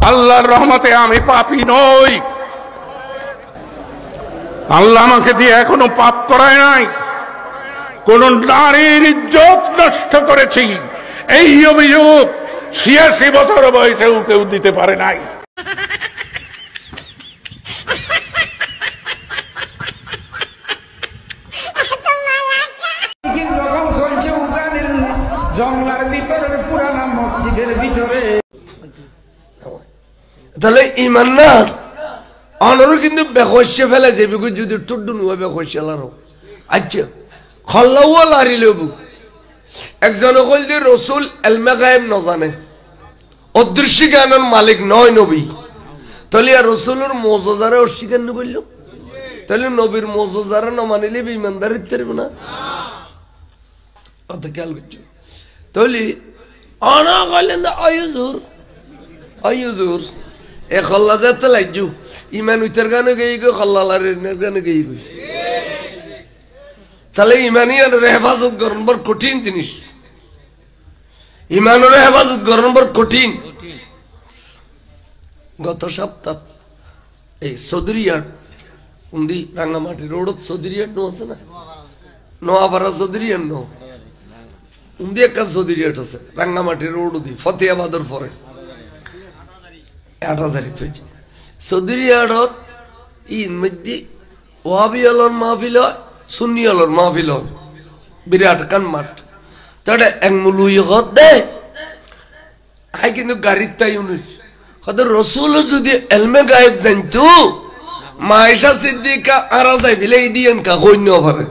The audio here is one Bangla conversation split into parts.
আল্লাহর রহমতে আমি পাপী নই। আল্লাহ আমাকে দিয়ে এখনো পাপ করায় নাই। কোন নারীর ইজ্জত নষ্ট করেছি এই অভিযোগ ৮৬ বছর বয়সেও কেউ দিতে পারে নাই। জঙ্গলার ভিতরে পুরানা মসজিদের ভিতরে তাহলে ইমান না অনরও কিন্তু বেকসে ফেলে যাবে যদি টুডুন হয়ে বেকসে লারো। আচ্ছা খল্লাও লারি লবু একজন কইল যে রসুল এলমে গায়েব নজানে, অদৃশ্য জ্ঞানের মালিক নয় নবী। তাহলে আর রসুলের মৌজুদারে অস্বীকার করল, তাহলে নবীর মৌজুদারে না মানিলে ইমানদারিত্ব পারবে না। অত খেয়াল করছো তাহলে অনা কইলেন অয়ুজুর অয়ুজুর এ খল্লা যেতে লাগছু ইমান উইতের গানে গেই গো খল্লার গানে গেই গই। তাহলে ইমানিয়ান হেফাজত করেন বড় কঠিন জিনিস, ইমানের হেফাজত করেন বড় কঠিন। গত সপ্তাহ এই চৌধুরীহাট উন্দি রাঙ্গামাটি রোডত চৌধুরীহাট নো আছে না, নোয়াপাড়া চৌধুরীহাট নো উন্দি একটা চৌধুরীহাট আছে রাঙ্গামাটি রোড দি ফতেহাবাদের পরে ৮০০০ হয়েছে। চৌধুরীহাটত ঈদ মধ্যে ওয়াবি আলোর মাহফিল হয়, সুন্নি আলোর মাহফিল হয়, বিরাট কান মাঠ। তাহলে এক মুলুই হত দে আই কিন্তু গাড়ির তাই উনিশ হয়তো রসুল যদি এলমে গায়েব জানতো মায়েশা সিদ্দিকা আরা যাই বিলে দিয়েন কা কইন্য পারে।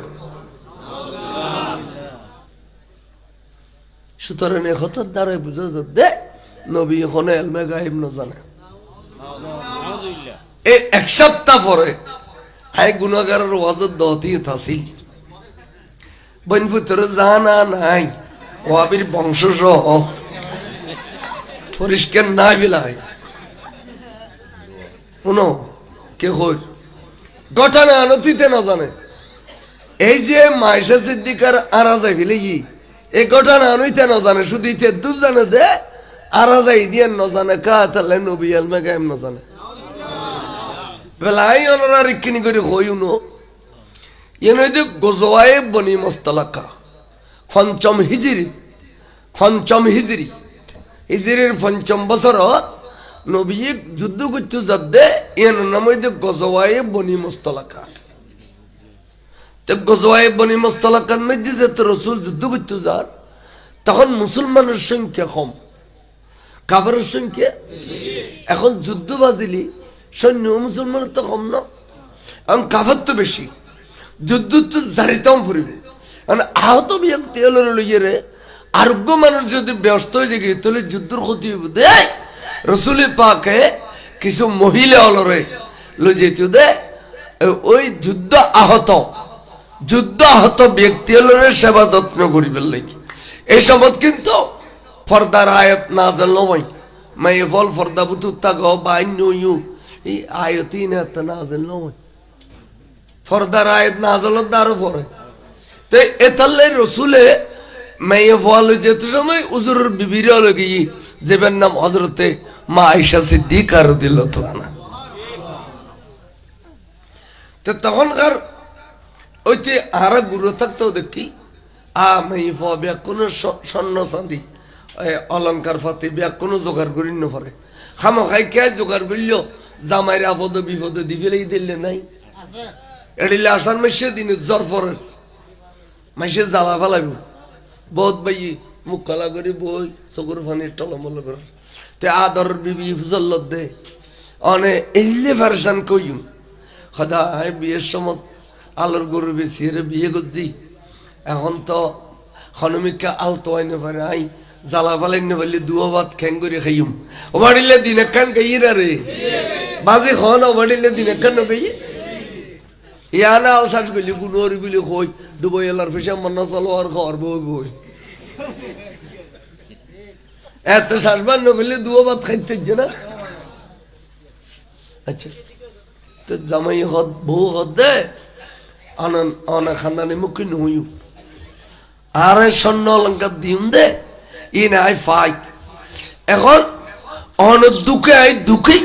সুতরাং হঠাৎ দ্বারাই বুঝা দে নবী এখনো এলমে গায়েব ন জানে। এই এক সপ্তাহ পরে আই গুণাগারের ওয়াজত দহতি থাসিল বনপুত্র জানা নাই ওয়াবির বংশ সহ পরিষ্কার না বিলাই শুনো কে হই ঘটনা আনতিতে না জানে। এই যে মায়েশা সিদ্দিকার আরা যাই ফেলে কি এই ঘটনা আনইতে না জানে, শুধু ইতে দু জানে দে আরা যাই দিয়ে ন জানে কা তাহলে নবী আলমে গায়েব ন জানে। বেলাই অনরা রিক্কিনি করে হইও নো এনে যে গজওয়ায়ে বনি মুস্তালাকা পঞ্চম হিজরি হিজরির পঞ্চম বছর নবী যুদ্ধ করতে যাতে এর নাম হইতে গজওয়ায়ে বনি মুস্তালাকা। তো গজওয়ায়ে বনি মুস্তালাকার মধ্যে যেতে রসুল যুদ্ধ করতে যার তখন মুসলমানের সংখ্যা কম, কাফেরের সংখ্যা। এখন যুদ্ধ বাজিলি সৈন্য মুসলমানের তো কম না, এখন কাফের তো বেশি, যুদ্ধ তো জারিতাম ফুরিবে। আহত ব্যক্তি লইয়ে রে আরোগ্য মানুষ যদি ব্যস্ত হয়ে যায় তাহলে যুদ্ধের ক্ষতি হইব দে। রসুল পাকে কিছু মহিলা অলরে লই যেত দে ওই যুদ্ধ আহত ব্যক্তি অলরে সেবা যত্ন করিবার লাগে। এই সময় কিন্তু ফর্দার আয়াত নাযিল নয়, মাই ফল ফর্দা বুতু তাগ বাইন ইউ এই আয়াতই না তা নাযিল নয়, ফর্দার আয়াত নাযিল দারো পরে। তো এতালে রসুলে মেয়ে ফল যেতে সময় উজুরের বিবির লগে যেবের নাম হযরতে মা আয়েশা সিদ্দিকা রাদিয়াল্লাহু তাআলা। তো তখনকার ওইতে আরা গুরু থাকতো দেখি মেয়ে ফ ব্যাগ কোনো স্বর্ণ চাঁদি অলঙ্কার ফাতে ব্যাগ কোনো জোগাড় করি না পারে। খামখাই কে জোগাড় করল জামাইর আপদ বিপদে দিবেলেই দিলে নাই এড়িলে আসার মেসে দিনে জ্বর পরে মাসে জ্বালা ফেলাইব বহুত বাই মুখ কালা করে বই চকুর ফানি টলমল করে। তে আদর বিবি ফুজল্লত দে অনে এলে ভার্সান কইম সদায় বিয়ের সময় আলোর গরু বেশি বিয়ে করছি। এখন তো হনুমিকা আলতো আইনে পারে আই জ্বালা ফালাইনে পারলে দুয়া ভাত খ্যাং করে খাইম। ওবাড়িলে দিন একখান গাইয়ে না রে বাজে খন ওবাড়িলে দিন একখান গাই ইয়ানা আল সাজ গলি গুনোরি বিলি কই দুবই এলার ফিসা মন্না চলো আর খাওয়ার বই বই এত শ্বাসবান নগলে দুয়া ভাত খাইতে না। আচ্ছা তো জামাই হদ বউ হদ দে অনা খানদানে মুখে নইউ আর স্বর্ণ অলঙ্কার দিন দে ই নাই ফাই। এখন অন দুঃখে আই দুঃখী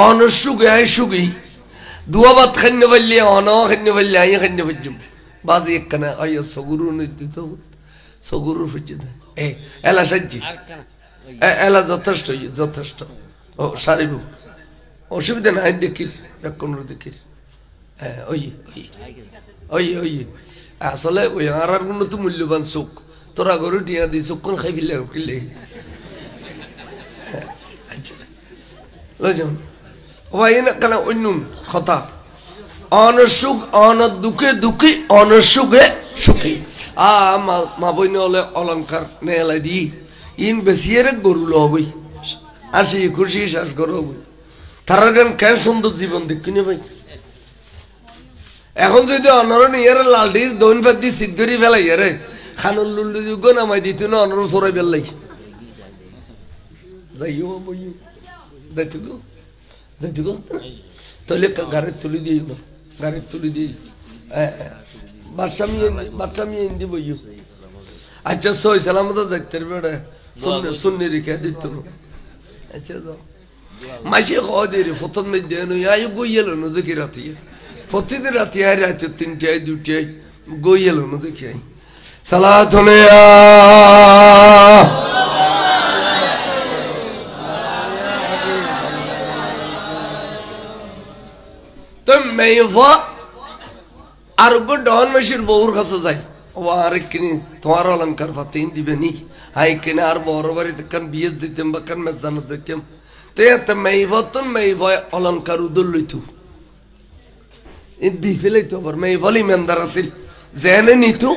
অন সুখে আই সুখী দুয়াবাদ খান্য পারলে অন খান্য পারলে আই খান্য পারজুম বাজি একখানা আইয়া সগুরু নৈতিত সগুরু ফুজে এলা সাজ্জি এলা যথেষ্ট যথেষ্ট ও সারিব অসুবিধা নাই দেখির কোন দেখির ওই ওই ওই ওই আসলে ওই আর কোনো তো মূল্যবান সুখ তোরা গরু টিয়া দি সুখ কোন খাই ফেলে কিনলে লজন ওই না কেন অন্য কথা অনসুখ অন দুঃখে দুঃখী অনসুখে সুখী মা বইনে হলে অলঙ্কার নেলাই দি ইন বেশি গরু লবই আসি খুশি শ্বাস গরু তারা গান কেন সুন্দর জীবন দেখিনি ভাই এখন যদি অনর নিয়ে লালটির দৈন পাতি সিদ্ধরি ফেলাই রে খানুল লুল্লু যুগ নামাই দিত না অনর সরাই ফেললাই যাইও বইও যাইতে গো যাইতে গো তাহলে গাড়ির তুলি দিই না গাড়ির তুলি দিই বাচ্চা মিয়ে ইন্দি বইও আচ্ছা সই সালামত দেখতে বেড়ে শুনে রেখে দিত আচ্ছা যাও মাসে খাওয়া দিয়ে রে প্রথম দেন আয়ু গইয়েল না দেখি রাতে প্রতিদিন রাতে আয় রাতে 3টায় 2টায় গইয়েল না দেখি আই সালাতুনে তো মেয়েভা আর গো ডন মাসির বউর কাছে যাই ও আর কিনি তোমার অলঙ্কার ফাতেই দিবে নি হাই কিনে আর বড় বাড়িতে কান বিয়ে দিতাম বা কান মেজানো যেতাম তো এত মেয়েভা অলঙ্কার উদল লইতু দি ফেলাইতো আবার মেয়েভল ইমানদার আছিল জেনে নিতু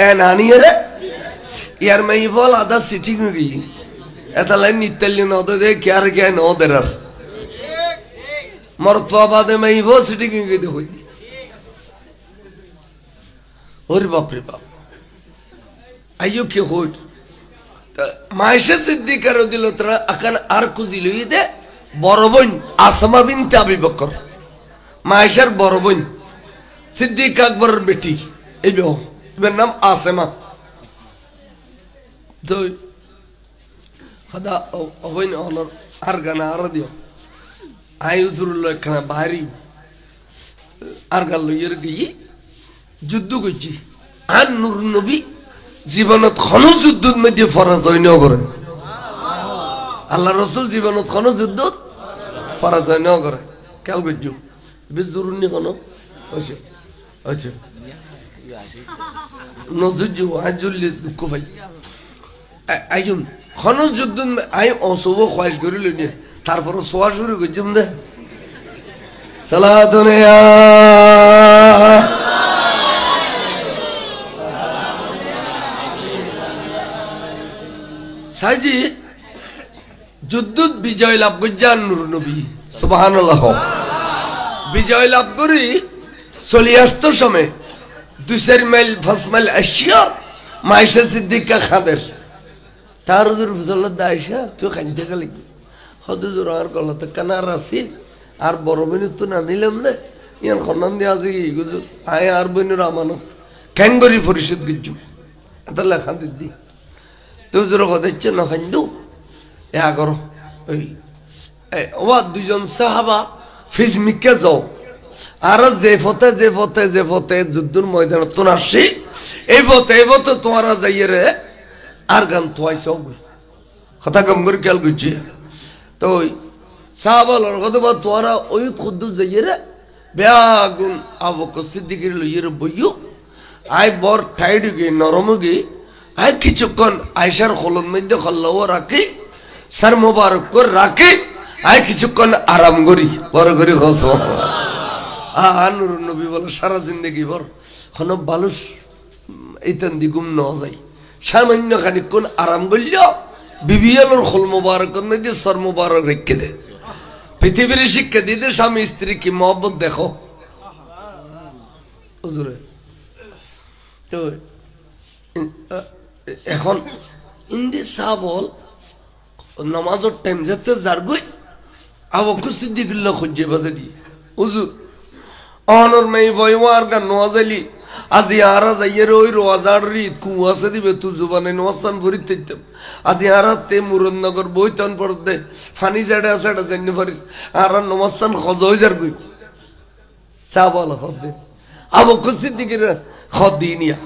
এ নানিয়ে রে ইয়ার মেয়েভল আদা সিটিং গই এটা লাইন নিতেলি নদ দে কেয়ার কে নদের আর মরতবা বাদে মেয়েভল সিটিং গই দে হই ওরে বাপ রে বাপ আইও কি হই মায়েশা সিদ্দিকার রাদিয়াল্লাহু তাআলা আকান আর কুজিল দে বড় বোন আসমা বিনতে আবি বকর মায়েশার বড় বোন সিদ্দিক আকবরের বেটি এই এর নাম আসমা তো খদা অবৈন অনর আর গানা আর দিও আই উজুরুল্লাহ খানা বাহারি আর গাল লইয়ের গিয়ে যুদ্ধ করছি আর নূর নবী জীবনত কোনো যুদ্ধের মধ্যে পরাজয় ন করে আল্লাহ রসুল জীবনত কোনো যুদ্ধ পরাজয় ন করে খেয়াল করছো বেশ জরুরি কোনো আচ্ছা আচ্ছা নজুজ আজুল্লি দুঃখ ভাই আইন কোনো যুদ্ধ আই অশুভ খোয়াইশ করে লইনি তারপর সোয়া শুরু করছিলাম দে সালাতুনে সাইজি যুদ্ধ বিজয় লাভ করছেন নূর নবী সুবহানাল্লাহ বিজয় লাভ করি চলি আসতো সময় 2 মাইল 5 মাইল আসিয়া মায়েশা সিদ্দিকা খাদের তার হুজুর ফজলত আয়েশা তুই খাইতে গেলি হুজুর আর কলতে কানার আসিল আর বড় বইন তো না নিলাম না ইয়ান খনন দিয়া আছে হুজুর আয় আর বইনের আমানত কেন করি পরিশোধ গিজু এটা লেখা দিদি তো হুজুর কদাইছে না খাইন্দু এ আগর ওই ওয়া দুজন সাহাবা ফিজমিকে যাও আর যে ফতে যুদ্ধের ময়দানত তো আসছি এই ফতে তোমারা যাইয়ে রে আর গান তোয়াইছ কথা কম করে খেয়াল করছি তো ওই সাহাবালর কথা বা তোরা ওই খুদ্দ যাইয়ে রে বেগুন আবক সিদ্দিকের লইয়ে রে বইও আই বর টাইড গিয়ে নরম গিয়ে আই কিছুক্ষণ আয়সার খোলন মধ্যে খল্লাও রাখি সার মোবারক করে রাখি আই কিছুক্ষণ আরাম করি বড় করি হস নূর নবী বলে সারা জিন্দগি ভর কোন বালুস এইটান দি গুম ন যায় সামান্য খানিক্ষণ আরাম করল বিবিএলর খোল মোবারক মধ্যে সর মোবারক রেখে দে পৃথিবীর শিক্ষা দিতে স্বামী স্ত্রী কি মহব্বত দেখো তো এখন ইন্দি সাবল নামাজের টাইম যেতে যার গই আবু সিদ্দিকুল্লাহ খুঁজে বাজে দি হুজুর অনর মেয়ে বইমার গান নোয়াজালি আজি আরা যাইয়ের ওই রোজার রিত কুয়াশা দিবে তু জুবানে নোয়াসান ভরি তেতাম আজি আরাতে মুরনগর বইতন পড়তে ফানি জাড়ে আছে এটা জানি পারি আর নোয়াসান খজ হয়ে যার কই চা বল খদে আবু সিদ্দিকের খদিনিয়া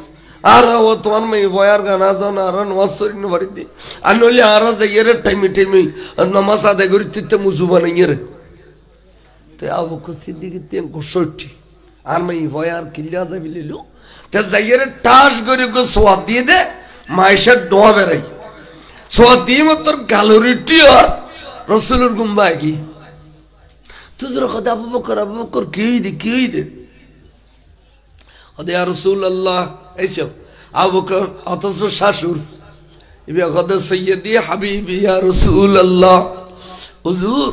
আর ও তোমার মেয়ে বয়ার গানা যাও না আর নোয়াজ শরীর বাড়ি দি আর নইলে আর যাইয়ের টাইমে টাইমে নামাজ আদায় করি তেতাম জুবানাইয়ের তো আবু সিদ্দিকের তেম ৬৫ আর মাই ভয়ার কিল্লা যাবি লিলু তে যাইয়ের টাস করে গো সোয়াদ দিয়ে দে মাইশার দোয়া বেরাই সোয়াদ দিয়ে মতর গ্যালারিটি আর রাসূলের গুম্বায় কি তুজর খোদা আবু বকর কি দে ওদে ইয়া রাসূলুল্লাহ এইসো আবু বকর অতস শাশুর ইবে খোদা সাইয়্যিদি হাবিবি ইয়া রাসূলুল্লাহ হুজুর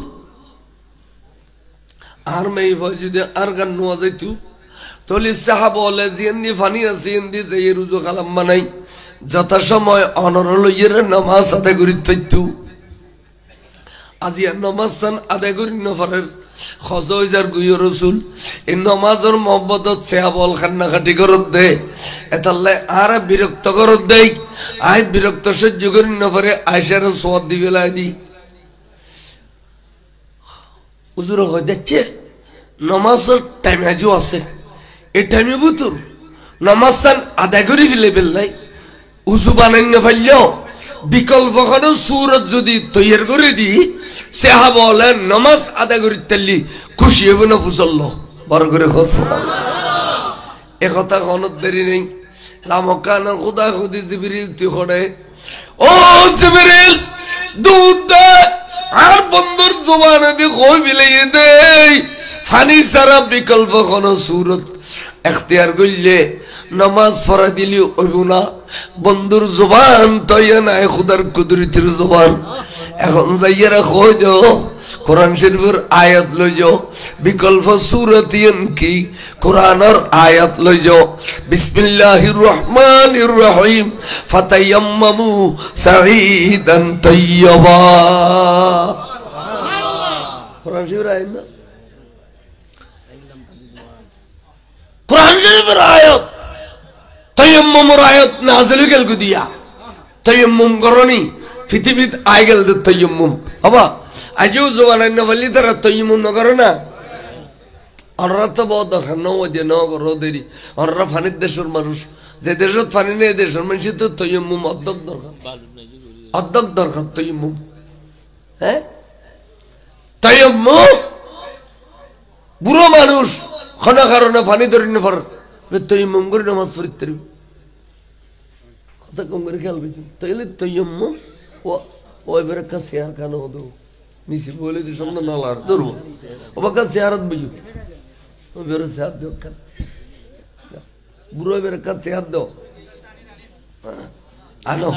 আর মেয়ে যদি আর গান নোয়া যাইতু তলি সাহাব বলে জিন্দি ফানি আছে ইন্দি যে রুজু কালাম বানাই যথা সময় অনর লইয়ের নামাজ আদায় করি থাকতু আজি নামাজ আদায় করি নফরের খজর গুইয় রসুল এই নামাজের মহব্বত সাহাবল খান্নাখাটি করত দে এতাল্লে আর বিরক্ত করত দেই আই বিরক্ত সহ্য করি নফরে আয়সার সোয়াদ দিবেলাই দি হুজুর হয়ে যাচ্ছে নামাজের টাইম আজও আছে এই টাইমে বুতুর নামাজ আদায় করে ফেলে বেললাই উজু বানাই না ফেললেও বিকল্প কোনো সুরত যদি তৈরি করে দি সেহা বলে নামাজ আদায় করে তেলি খুশি হবে না ফুসল্ল বড় করে খোঁজ এ কথা কোনো দেরি নেই লামকানা খুদা খুদি জিবরিল তুই করে ও জিবরিল দুধ দে আর বন্ধুর জবানে দিয়ে কই মিলিয়ে দে ফানি সারা বিকল্প কোন সুরত এখতিয়ার করলে নামাজ পড়া দিলি ওইব না বন্ধুর জবান তৈয়া নাই খুদার কুদরতির জবান এখন যাইয়ারা কই দাও কোরআন শরীফের আয়াত লই যাও বিকল্প সুরতিয়ন কি কোরআনের আয়াত লই যাও বিসমিল্লাহির রহমানির রহিম ফাতায়াম্মামু সাঈদান তাইয়্যিবা কোরআন শরীফের আয়াত না কোরআন শরীফের আয়াত তায়াম্মুমের আয়াত নাযিল গেল দিয়া তায়াম্মুম করনি পৃথিবীত আই গেল তায়াম্মুম বাবা আজও জওয়ানা নবলি তারা তায়াম্মুম না করে না ওরা তো বহুত দরকার নওজে ন করো দেরি ওরা ফানির দেশের মানুষ যে দেশত ফানি নেই দেশের মানুষ তো তায়াম্মুম অধ্যক দরকার তায়াম্মুম হ্যাঁ তায়াম্মুম বুড়ো মানুষ খনা কারণে পানি ধরে না পার তায়াম্মুম করে নামাজ পড়তে পারবে কথা কম করে খেয়াল করছি তাইলে তায়াম্মুম ওই বের কা শেয়ার কানো হতো নিচে বলে দি সুন্দর নালার ধরবো ও বাকা শেয়ারত বুঝু ও বের শেয়ার দাও কান বুড়ো বের কা শেয়ার দাও আনো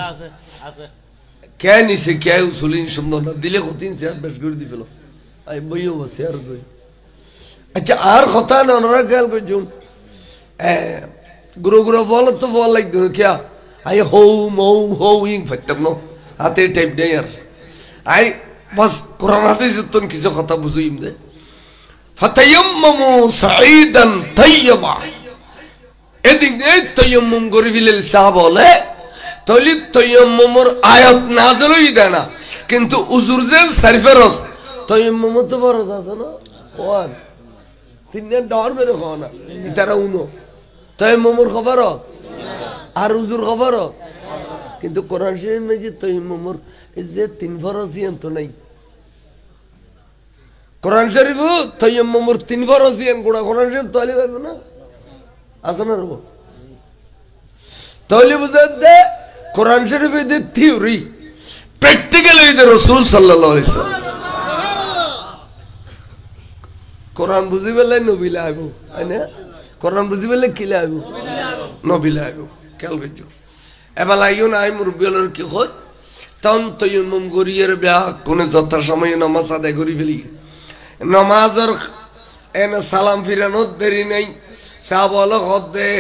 কে নিচে কে উসুলিন সুন্দর না দিলে কতিন শেয়ার বেশ করে দি ফেলো আই বইও শেয়ার দই আচ্ছা আর কথা না ওনারা খেয়াল করছো গুরু গুরু বলো তো বল লাগতো ক্যা আই হৌ মৌ হৌ ইং ফাইতাম নো হাতে টাইপ দেয় আর আই বাস কোরআন হাদিস তোন কিছু কথা বুঝুইম দে ফাতায়াম্মামু সাঈদান তাইয়্যিবা এদিক এই তায়াম্মুম করে ফেলেল সাহাব বলে তাহলে তায়াম্মুমের আয়াত নাযিল হই দেয় না কিন্তু উজুর যে সারফেরস তায়াম্মুম তো বড় আছে না ওয়ান তিনজন ডর করে খাও না তারা উনো তায়াম্মুমের খবর আর উজুর খবর কিন্তু কোরআন শরীফ নাই যে তায়াম্মুমের যে তিন ফরজ তো নাই কোরআন শরীফ তায়াম্মুমের তিন ফরজ গোড়া কোরআন শরীফ তাহলে পাবে না আছে না রব তাহলে বুঝতে কোরআন শরীফে যে থিওরি প্র্যাকটিক্যাল এই যে রাসূল সাল্লাল্লাহু আলাইহি ওয়াসাল্লাম কোরআন বুঝি পেলে নবী লাগবো তাই না কোরআন বুঝি পেলে কি লাগবো নবী লাগবো খেয়াল করছো এবার লাগিও না আই মুরব্বীর কি খোঁজ তখন তায়াম্মুম করিয়ে বেয়া কোনে যথা সময়ে নামাজ আদায় করি ফেলি নামাজের এনে সালাম ফিরানোর দেরি নেই সাহাবল খত দে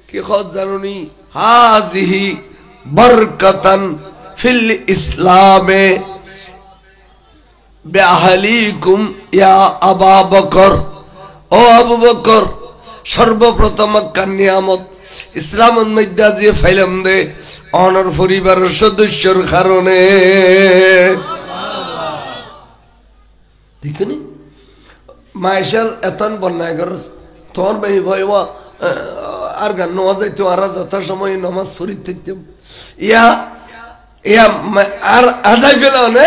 কি খত জানুনি হাজিহি বরকতান ফিল ইসলামে বেআহলিকুম ইয়া আবু বকর ও আবু বকর সর্বপ্রথম মক্কার নিয়ামত ইসলামের মধ্যে যে ফাইলাম দে অনর পরিবারের সদস্যর কারণে দেখিনি মাইশাল এতন বন্যাগর তোমার ভাই ভাইবা আর গান নামাজ যাইতো আর যথার সময় নামাজ শরীর থাকতাম ইয়া ইয়া আর আজাই ফেলা নে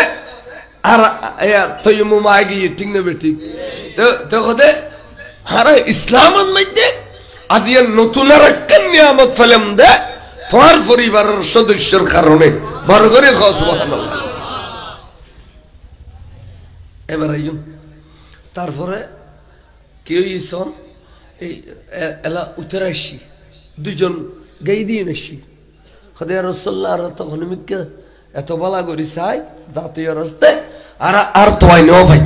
আর ইয়া তৈমুম আগে ঠিক নেবে ঠিক তো কদে আরে ইসলামের মধ্যে আজিয়া নতুন আর একটা নিয়ামত ফেলাম দে তোমার পরিবারের সদস্যর কারণে বড় করে সুবহানাল্লাহ। এবার আইন তারপরে কেউ ইসন এই এলা উত্তর আসছি দুজন গাই দিয়ে আসছি খদে রসল্লাহ আর তখন মিকে এত বলা করি চাই জাতীয় রাস্তায় আর আর তোয়াই নেও ভাই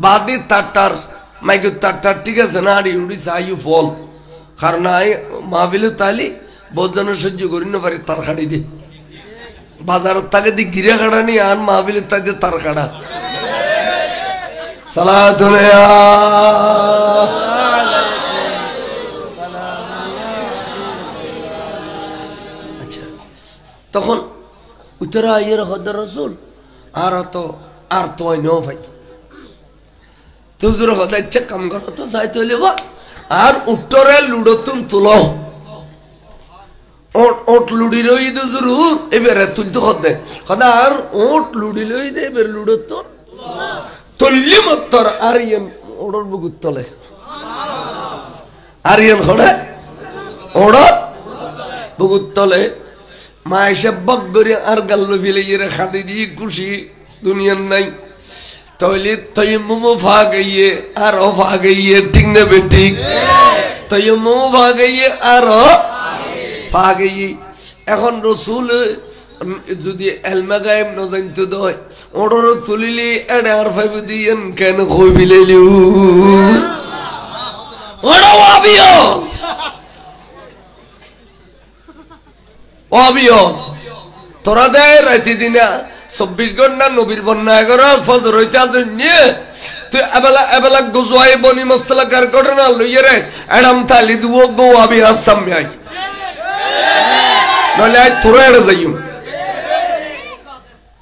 বাদি তারটার মাইকে তারটার ঠিক আছে না আর ইউডি চাই ফল কারণ মাহবিলে তালি বোঝানো সহ্য করি না পারি তার খাড়ি দি বাজারের তাকে দি গিরে কাটা নি আর মাহবিলের তাকে তার কাটা আচ্ছা তখন উত্তরা ইয়ের হদ্দার রসুল আর তো আর তো নো ভাই তুজুর হদা ইচ্ছা কাম কর তো চাইতে হইলে আর উত্তরে লুডো তুমি তুলো ওট লুডি লই দে জরুর এবারে তুলতে হদে হদা আর ওট লুডি লই দে এবার লুডো তোর তল্লি মত্তর আরিয়ান ওড়র বুকুত তলে আরিয়ান হড়ে ওড় বুকুত তলে মা এসে বগরি আর গাল্লো ফেলে ইয়ে খাদি দিয়ে খুশি দুনিয়ার নাই তৈলি তৈমুম ভাগাইয়ে আর ভাগাইয়ে ঠিক না বেঠিক তৈমুম ভাগাইয়ে আর ভাগাইয়ে এখন রসুল যদি এলমা গায়েব ন জানতে দয় ওড়র তুলিলি এড়ে আর ফাইব দিয়েন কেন কই বিলেলি ওড়ো আবিও আবিও তোরা দেয় রাইতে দিনা 24 ঘন্টা নবীর বন্যা 11 ফজর হইতে আসেন নিয়ে তুই এবেলা এবেলা গুজওয়াই বনি মস্তলা কার করে না লইয়ে রে এডাম তালি দুও গো আবি হাসাম আই নলে আই তোরা এড়ে যাইম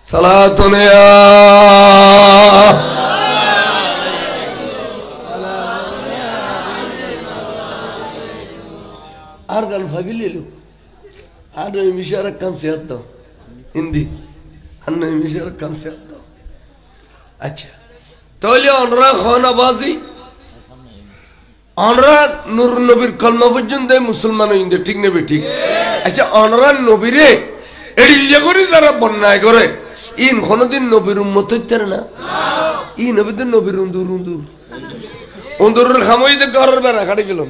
সালাতুন ইয়া আর গান ফাগিলিলু আর মিশারা কানসিয়াত দাও হিন্দি আর মিশারা কানসিয়াত দাও আচ্ছা তাহলে অনরা খানাবাজি অনরা নূর নবীর কলমা পর্যন্ত মুসলমান হইন্দে ঠিক নেবে ঠিক আচ্ছা অনরা নবীরে এড়িয়ে করে যারা বন্যায় করে ইন কোনদিন নবীর উম্মত হইতে না ই নবীদের নবীর উন্দুর উন্দুর উন্দুরের খামইতে ঘরের বেড়া খাটি গেলাম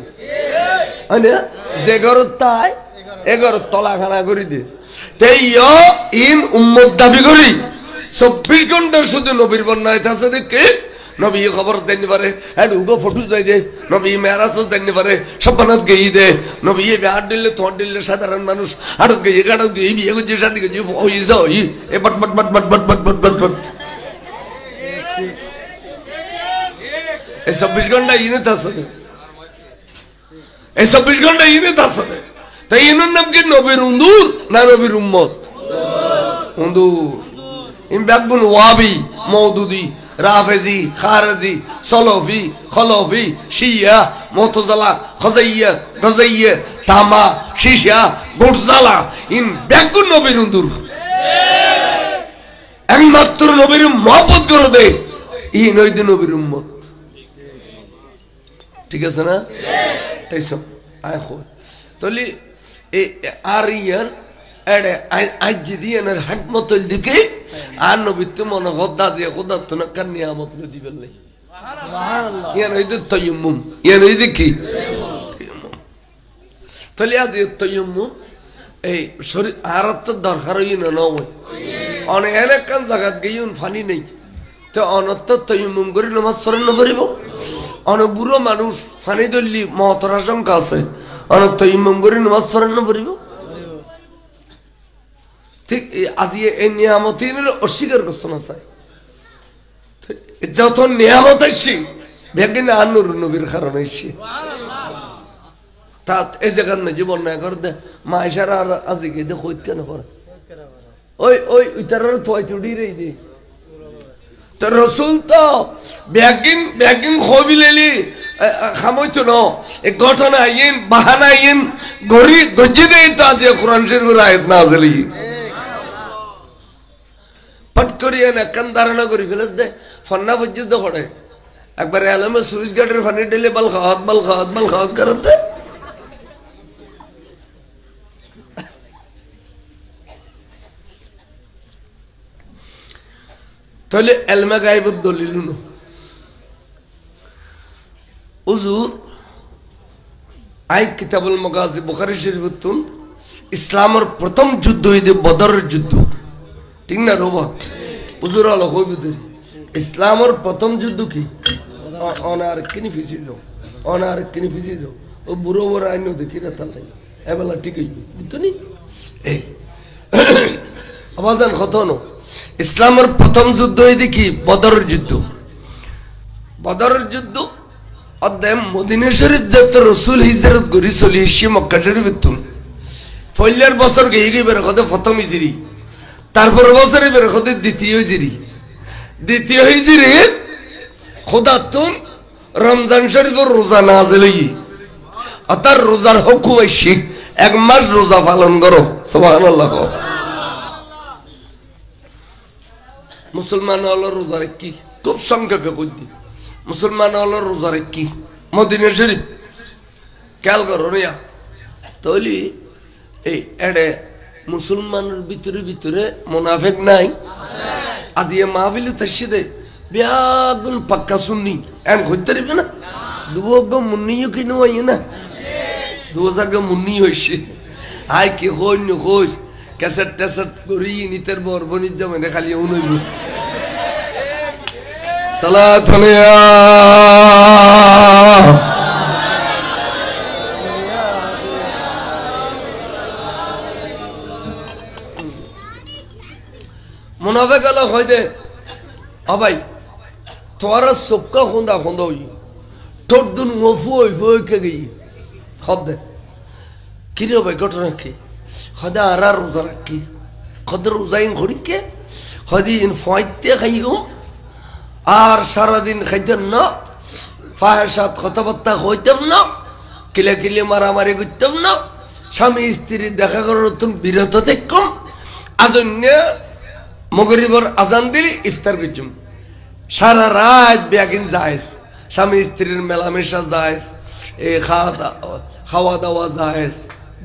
যে ঘর তাই এ ঘর তলাখানা করি দে ইন উম্মত দাবি করি 24 ঘন্টা শুধু নবীর বন্যা আছে দেখে নবী খবর জানতে পারে হ্যাঁ উগো ফটো যাই দে নবী মেরাজ জানতে পারে সবানাত গেই দে নবী বিহার দিলে তোর দিলে সাধারণ মানুষ আর গিয়ে গাড়ো দিয়ে বিয়ে করছে শাদি করছে ওই যাই এ বট বট বট বট বট বট বট বট বট এই 24 ঘন্টা ইনে আছে এই 24 ঘন্টা ইনে আছে তাই ইনের নাম কি নবীর উন্দুর না নবীর উম্মত উন্দুর ইন বাকবুল ওয়াবি মওদুদি রাফেজি খারজি সলফি খলফি শিয়া মুতাজিলা খজাইয়া গজাইয়া তামা শিশা গুরজালা ইন বাকবুল নবীর উন্দুর একমাত্র নবীর মহব্বত করে দে ই নইদ নবীর উম্মত ঠিক আছে না এইসো আয় কই তলি এ আরিয়ান এডে আজ দিয়ে না হিকমতের দিকে আর নবীত মনে খোদা দিয়ে খোদা তো না কার নিয়ামত লদি বললে সুবহানাল্লাহ ইয়ান হইতে তায়াম্মুম ইয়ান হইতে কি তলি আজ তায়াম্মুম এই শরীর আরাত দরকার হই না নয় অনেক অনেক কান জায়গা গইউন পানি নেই তো অনত তায়াম্মুম করে নামাজ পড়েন না পারিব অনেক বুড়ো মানুষ পানি দললি মহতর আশঙ্কা আছে অনেক তায়াম্মুম করে নামাজ পড়েন না পারিব ঠিক আজি এই নিয়ামত অস্বীকার করছে না চাই যত নিয়ামত আসছি ভেগে না নূর নবীর কারণে আসছি তা এই জায়গার না জীবন না করে দে মা ইশারা আর আজিকে দে কইত কেন করে ওই ওই উতারার তোই চুড়ি রে দি তো রসুল তো ব্যাগিন খবিলেলি খামইতো ন এক ঘটনা আইন বাহানা আইন গরি গজ্জি দেই তো আজ কোরআন শরীফের আয়াত নাযিল হই পট করিয়ে না কান ধারণা করি ফেলেছ দে ফন্না বজ্জিদ করে একবার আলমে সুইচ গার্ডের ফানি ডেলে বল খাওয়াত করতে তাহলে এলমে গায়েবের দলিল ন হুজুর আই কিতাবুল মাগাজি বুখারী শরীফতুন ইসলামের প্রথম যুদ্ধ হইছে বদরের যুদ্ধ ঠিক না রোবা হুজুর আলো হইবে দেরি ইসলামের প্রথম যুদ্ধ কি অনার কিনি ফিসি যাও ও বুড়ো বড় আইনো দেখি না তালাই এবেলা ঠিক হইবে বুঝনি এই আবাজান কত ন ইসলামের প্রথম যুদ্ধ হইছে কি বদরের যুদ্ধ অধ্যায় মদিনা শরীফ যত রসুল হিজরত করি চলি এসে মক্কা শরীফ ফইলার বছর গিয়ে গিয়ে বের কথা প্রথম হিজরি তারপর বছরে বের কথা দ্বিতীয় হিজরি খোদাতুন রমজান শরীফের রোজা নাযিল হই অর্থাৎ রোজার হুকুম আইছে এক মাস রোজা পালন করো সুবহানাল্লাহ মুসলমান হলো রোজার কি খুব সংক্ষেপে কই দি মুসলমান হলো রোজার কি মদিনা শরীফ খেয়াল করো রিয়া তাহলে এই এডে মুসলমানের ভিতরে মুনাফিক নাই আজ এ মাহফিলে তশিদে বিয়াগুল পাক্কা সুন্নি এন কইতে রিবে না দুগো মুন্নিও কিনো হই না 2000 গো মুন্নি হইছে আই কি হইন কই ক্যাসেট টেসেট করি নিতের বরবনির জমানে খালি উনইব সালাত আলাইয়া মুনাফিক হলো হইদে ভাই তোরা সবকা খুন্দা হই তোর দুন ওফুই কে গই খদে কি রে ভাই ঘটনা কি খদা আর রোজা রাখি খদ রোজাইন ঘড়িকে খদিন ফাইতে খাইও আর সারা দিন খাইতেন না ফাহিশাত কথাবার্তা হইতাম না কিলে মারামারি করতাম না স্বামী স্ত্রী দেখা করার তুমি বিরত দেখম আজন্য মগরিবর আজান দিলি ইফতার করছুম সারা রাত ব্যাগিন যাইস স্বামী স্ত্রীর মেলামেশা যাইস এই খাওয়া দাওয়া যাইস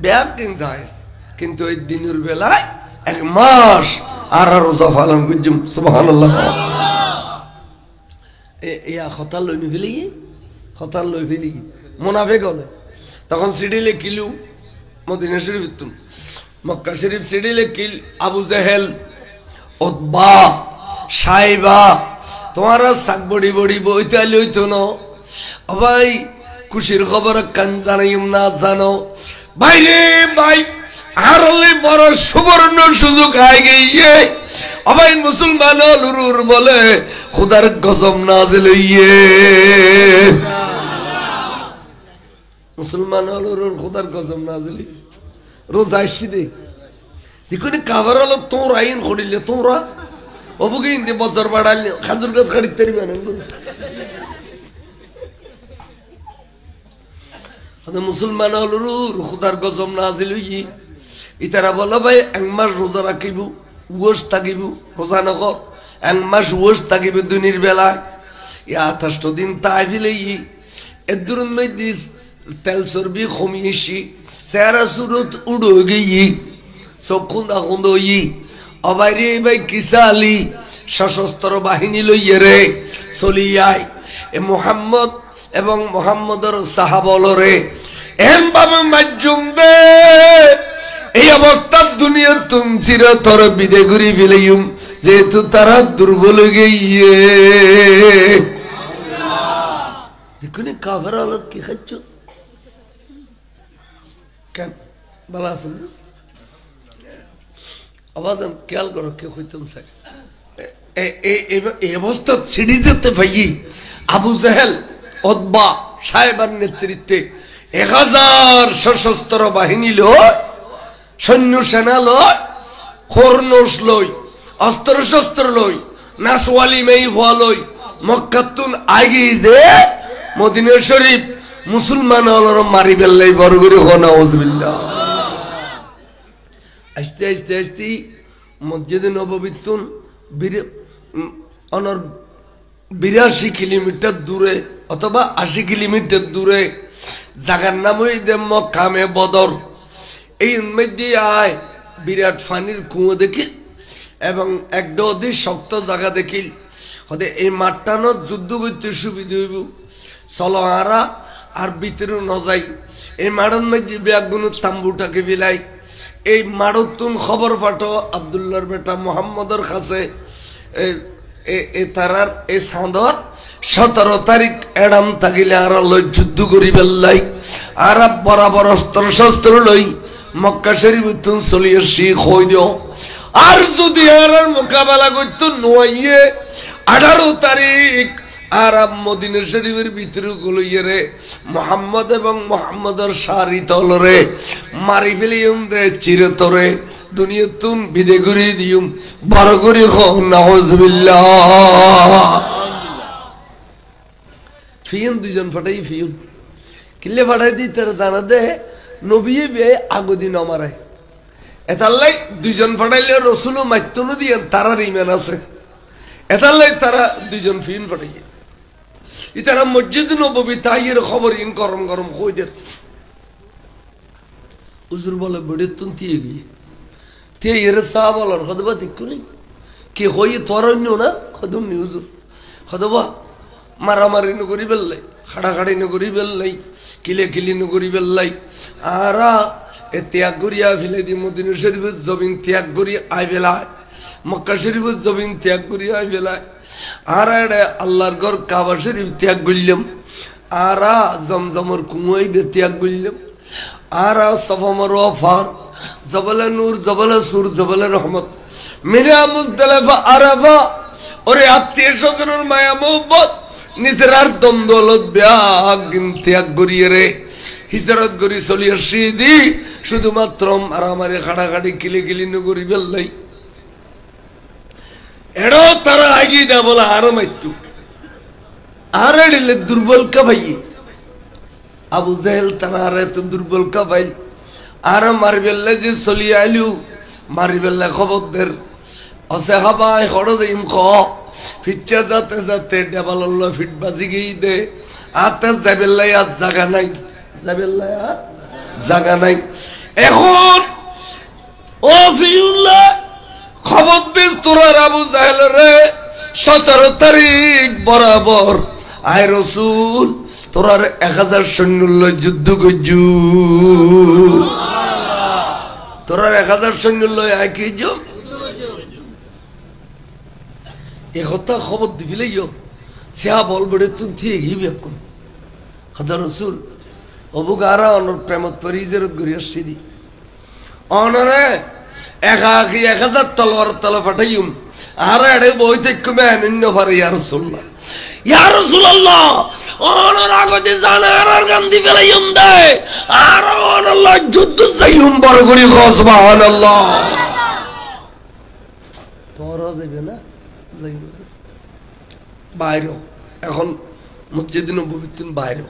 ব্যাগিন যাইস কিন্তু এই দিনের বেলায় এক মাস আর রোজা পালন করছুম সুবহানাল্লাহ ইয়া খতাল লই ফেলি মুনাফিক হলে তখন সিডি লেখিলু মদিনা শরীফ মক্কা শরীফ সিডি লেখিল আবু জাহেল উতবা সাইবা তোমারা সাক বড়ি বইতে লইতো না ভাই খুশির খবর কান জানাইম না জানো ভাই আর বড় সুবর্ণ সুযোগ আই গিয়ে ভাই মুসলমান লুরুর বলে খুদার গজব নাযিল হইয়ে মুসলমান লুরুর খুদার গজব নাযিল রোজা আসছি দে দেখুন কাবার হলো তোমরা আইন করিলে তোমরা অবুকে ইন্দে বছর বাড়ালে খাজুর গাছ কাটিতে পারবে না মুসলমান হলুর খুদার গজব নাযিল হই ইতারা বলো ভাই এক মাস রোজা রাখিব ওয়াজ থাকিব রোজা নকর এক মাস ওয়াজ থাকিব দুনির বেলায় 28 দিন তাই ফেলেই এদুর মধ্যে তেল চর্বি কমিয়েছি চেহারা সুরত উড়ো গিয়ে চক্ষুন্দা খুন্দ অবাইরে ভাই কিসালি সশস্ত্র বাহিনী লইয়ে রে চলিয়াই এ মোহাম্মদ এবং মোহাম্মদের সাহাবলরে এম ভাবে মাজ্জুম দে এই অবস্থা দুনিয়া তুম চিরতর বিদে ঘুরি ফেলেইম যেহেতু তারা দুর্বল গিয়ে দেখুন কাফের আলো কি খাচ্ছ কেন বলা আছে আওয়াজ খেয়াল করো কে হইতাম স্যার এই অবস্থা ছিড়ি যেতে ভাই আবু জাহেল উতবা সাহেবের নেতৃত্বে 1000 সশস্ত্র বাহিনী লয়, সৈন্য সেনা লয়, খোরনোস লই, অস্ত্র শস্ত্র লই, নাসওয়ালি মেই হওয়া লই, মক্কাতুন আগে দে মদিনা শরীফ মুসলমান হলর মারি বেল্লাই বরগুরি হনা ওজবিল্লাহ। আস্তে আস্তে আস্তে মসজিদে নববীতুন 82 কিলোমিটার দূরে অথবা 80 কিলোমিটার দূরে জায়গার নাম হইতে মক্কামে বদর। এই মধ্যে আয় বিরাট ফানির কুয়ো দেখিল এবং একটা অধিক শক্ত জায়গা দেখিল। হতে এই মাঠটানোর যুদ্ধ করতে সুবিধা হইব, চলো আরা আর ভিতরে ন যাই। এই মাঠের মধ্যে ব্যাগুনো তাম্বুটাকে বিলাই। এই মাঠতুন খবর পাঠো আব্দুল্লাহর বেটা মোহাম্মদের কাছে, তারার এই চাঁদর 17 তারিখ এডাম থাকিলে আর লই যুদ্ধ করি বেল্লাই। আর বরাবর অস্ত্র শস্ত্র লই মক্কা শরীফ চলি আসি কই দিও। আর যদি আর মোকাবেলা করত নয় 18 তারিখ আর মদিনা শরীফের ভিতরে গুলোইয়ে রে মোহাম্মদ এবং মোহাম্মদের সারি তলরে মারি ফেলিউম দে চিরতরে দুনিয়াতুন বিদে করে দিউম বড় করে নাউজুবিল্লাহ। ফিউন দুজন ফাটাই ফিউন কিল্লে ফাটাই দি তার দানা দে নবী বে আগদিন আমারে এতাল্লাই দুজন ফাটাইলে রসুলও মাইতনো দিয়ে তারার ইমান আছে। এতাল্লাই তারা দুজন ফিউন ফাটাইয়ে ইতারা মসজিদ নববী তাইয়ের খবর ইন গরম গরম কই দে। হুজুর বলে বড়ে তুন দিয়ে গিয়ে তে এর সাহাব বলার খদবা দেখু নেই কে হই তরণ্য না খদম নি হুজুর খদবা মারামারি নগরি বেল্লাই, খাড়াখাড়ি নগরি বেল্লাই, কিলে কিলি নগরি বেল্লাই। আরা এ ত্যাগ করিয়া ফেলে দি মদিনা শরীফের জমিন ত্যাগ করি আই বেলায়, মক্কা শরীফের জমিন ত্যাগ করি আই বেলায়। আর আল্লাহর ঘর কাবা শরীফ ত্যাগ করলাম, আর জমজমর কুমোই দে ত্যাগ করলাম, আর সফা মারওয়া ফার জবলে নূর জবলে সুর জবলে রহমত মিনা মুজদালিফা আরাফা। ওরে আত্মীয় স্বজনের মায়া মোহব্বত নিজের আর দ্বন্দ্বলত ব্যাগ ত্যাগ করিয়ে রে হিজরত করি চলি আসি দি শুধুমাত্র মারামারি খাড়াখাড়ি কিলে কিলি নগরি বেল্লাই। এড়ো তারা আগিয়ে দেয় বলে আরো মাইতু আর এড়িলে দুর্বল কা ভাই আবু জাহেল তারা আর এত দুর্বল কা ভাই আর মারিবেল্লা যে চলি আইলু মারিবেল্লা খবরদের অসে হাবাই খড় দিম খ ফিচ্ছা যাতে যাতে ডেবাল ফিট বাজি গিয়ে দে আতে যাবেল্লাই আর জায়গা নাই, যাবেল্লাই আর জায়গা নাই। এখন ও ফিউল্লাহ খবর দিস তোরার আবু জাহেল রে 17 তারিখ বরাবর আয় রসুল তোরার 1000 সৈন্য যুদ্ধ করছু, তোরার 1000 সৈন্য আয় কি একথা খবর দিবিলে সিয়া বল বড়ে তুই ঠিক হিবি এখন খদা রসুল অবুক আরা অনর প্রেমত পরি ইজরত করি আসছি দি অনরে একাকি 1000 তলোয়ার তলা ফাটাইম আর এড়ে বই থেকে মেহনিন্য পারে ইয়া রাসূলুল্লাহ, ইয়া রাসূলুল্লাহ অনর আগতে জানার আর গান্ধী ফেলাইম দে আর অনল্লাহ যুদ্ধ যাইম বড় করি সুবহানাল্লাহ। তোরা যাবে না বাইরে এখন মসজিদ নববীর বাইরে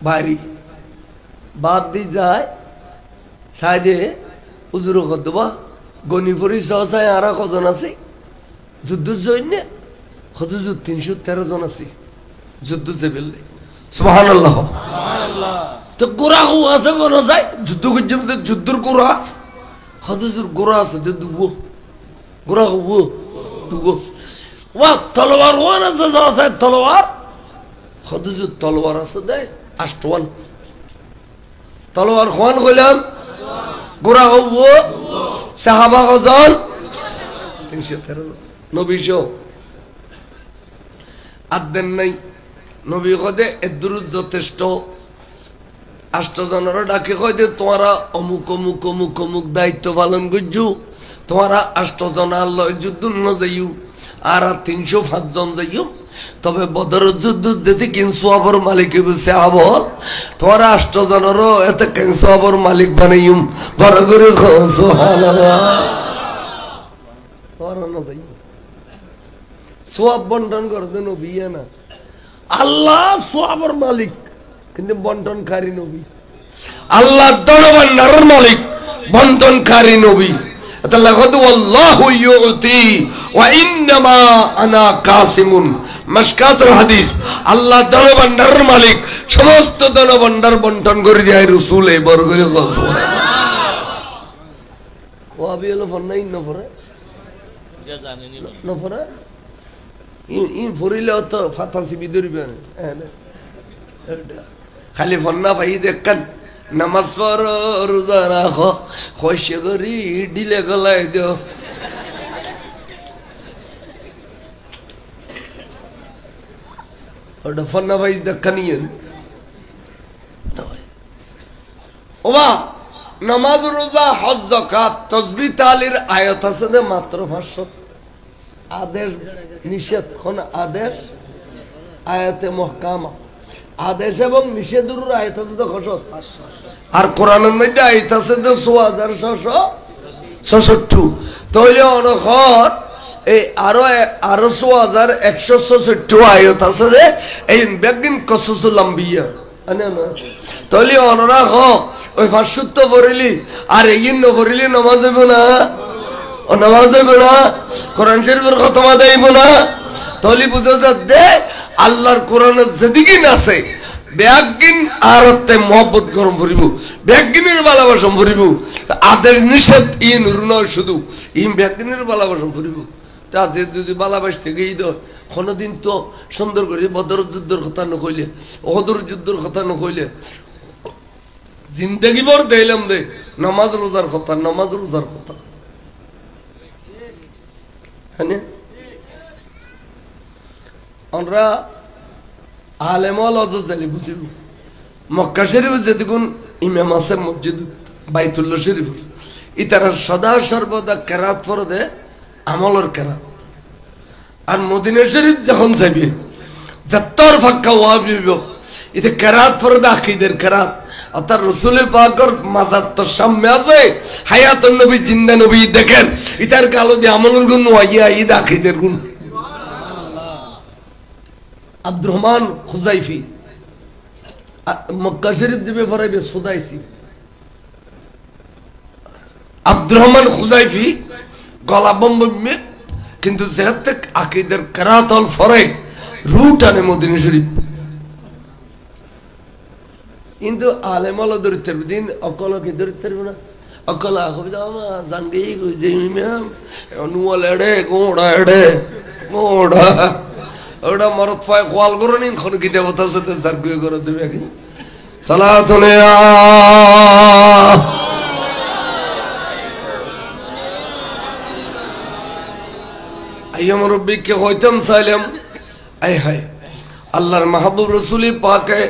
বাইরে বাদ দিয়ে যায় সাইডে হুজুর কতবা গণিপুরি সহসায় আর কজন আছে যুদ্ধের জন্য কত 313 জন আছে যুদ্ধ যে বেললে সুবহানাল্লাহ। তো গোড়া আছে মনে যায় যুদ্ধ করছে যুদ্ধের গোড়া কত গোড়া আছে দুবো গোড়া হবো দুবো তলোয়ার ওয়ান আছে তলোয়ার কত তলোয়ার আছে দে 8 তলোয়ার খান কইলাম গোড়া হব সাহাবা কজন 313 নবী আদেন নাই নবী কদে এদুর যথেষ্ট 8 জনের ডাকে কয় দে তোমরা অমুক অমুক অমুক অমুক দায়িত্ব পালন করছু, তোমরা 8 জন আল্লাহ যুদ্ধ ন যাইও আর 305 জন যাইম তবে বদরের যুদ্ধ যেতে কিনসু আবর মালিক বসে আবল তোমার 8 জনেরও এত কিনসু আবর মালিক বানাইম বড় করে সুবহানাল্লাহ তোরা না যাই সওয়াব বন্টন করতে নবী না আল্লাহ সওয়াবের মালিক কিন্তু বন্টনকারী নবী আল্লাহ দরবারের মালিক বন্টনকারী নবী লাকাদ ওয়াল্লাহু ইউতি ওয়া ইন্নামা আনা কাসিমুন মাশকাতুল হাদিস আল্লাহ দরবারের মালিক সমস্ত দরবারের বন্টন করে দেয় রাসূল এই বর্গরে সুবহানাল্লাহ ওয়াবি হলো ফন্নাই নফরে যা জানেনি নফরে ইন ফরিলে তো ফাতাসি বিদরিবে খালি ফন্না ভাই দেখেন নামাজ পড়ো রোজা রাখো খোশ করি ডিলে গলায় দিও ওটা ফন্না ভাই দেখেন ওবা নামাজ রোজা হজ যাকাত তাসবিহ তাহলিল আয়াত আছে না মাত্র 500 আদেশ নিষেধ কোন আদেশ আয়াতে মুহকামা আদেশ এবং নিষেধের আয়াত আছে তো 500 আর কোরআনের মধ্যে আয়াত আছে তো 6666 তাহলে অনহর এই আরো 6166 আয়াত আছে যে এই বেগিন কসসুল আম্বিয়া তাহলে অনরা হ ওই 500 তো পড়িলি আর এই ন পড়িলি নামাজ হবে না ও নামাজ হবে না কোরআন শরীফের খতমা দেব না তাহলে বুঝা যাচ্ছে আল্লাহর কোরআনের যেদিকে আছে ব্যাগিন আরতে মহব্বত গরম করিব ব্যাগিনের ভালোবাসা করিব আদের নিষেধ ইন নয় শুধু ইন ব্যাগিনের ভালোবাসা করিব তা যে যদি ভালোবাসতে গিয়ে তো কোনদিন তো সুন্দর করে বদর যুদ্ধের কথা নকইলে ওহদর যুদ্ধের কথা নকইলে জিন্দগি ভর দিলাম দে নামাজ রোজার কথা নামাজ রোজার কথা হ্যাঁ আমরা আলেমল অজলি বুঝিব মক্কা শরীফ যেদিন ইমাম আছে মসজিদ বাইতুল্লাহ শরীফ ইতারা সদা সর্বদা কেরাত ফরদে আমলের কেরাত আর মদিনা শরীফ যখন যাবে যত্তর ফাক্কা ওয়াবিব এতে কেরাত ফরদে আকীদের কেরাত অর্থাৎ রাসূল পাকের মাজার তো সামনে আছে হায়াতুন নবী জিন্দা নবী দেখেন ইতার কালো যে আমলের গুণ ওয়াইয়া ঈদ আকীদের গুণ আব্দুর রহমান খুজাইফি মক্কা শরীফ দিবে ফরাইবে সুদাইসি আব্দুর রহমান খুজাইফি গলা বম্বে কিন্তু যেহেতু আকীদার কেরাতল ফরে রুট আনে মদিনা শরীফ কিন্তু আলেমল ধরতে দিন অকল কি ধরতে না অকল আহমা জানগি যে ইমাম নুয়াল এড়ে গোড়া এড়ে গোড়া ওটা মরত পায় খোয়াল করে নিন খন কি দেবতা সাথে সার্কুয়ে করে দেবে এখন সালাতুন আইয়াম রব্বিকে হইতাম সাইলাম আয় হায় আল্লাহর মাহবুব রাসূল পাকে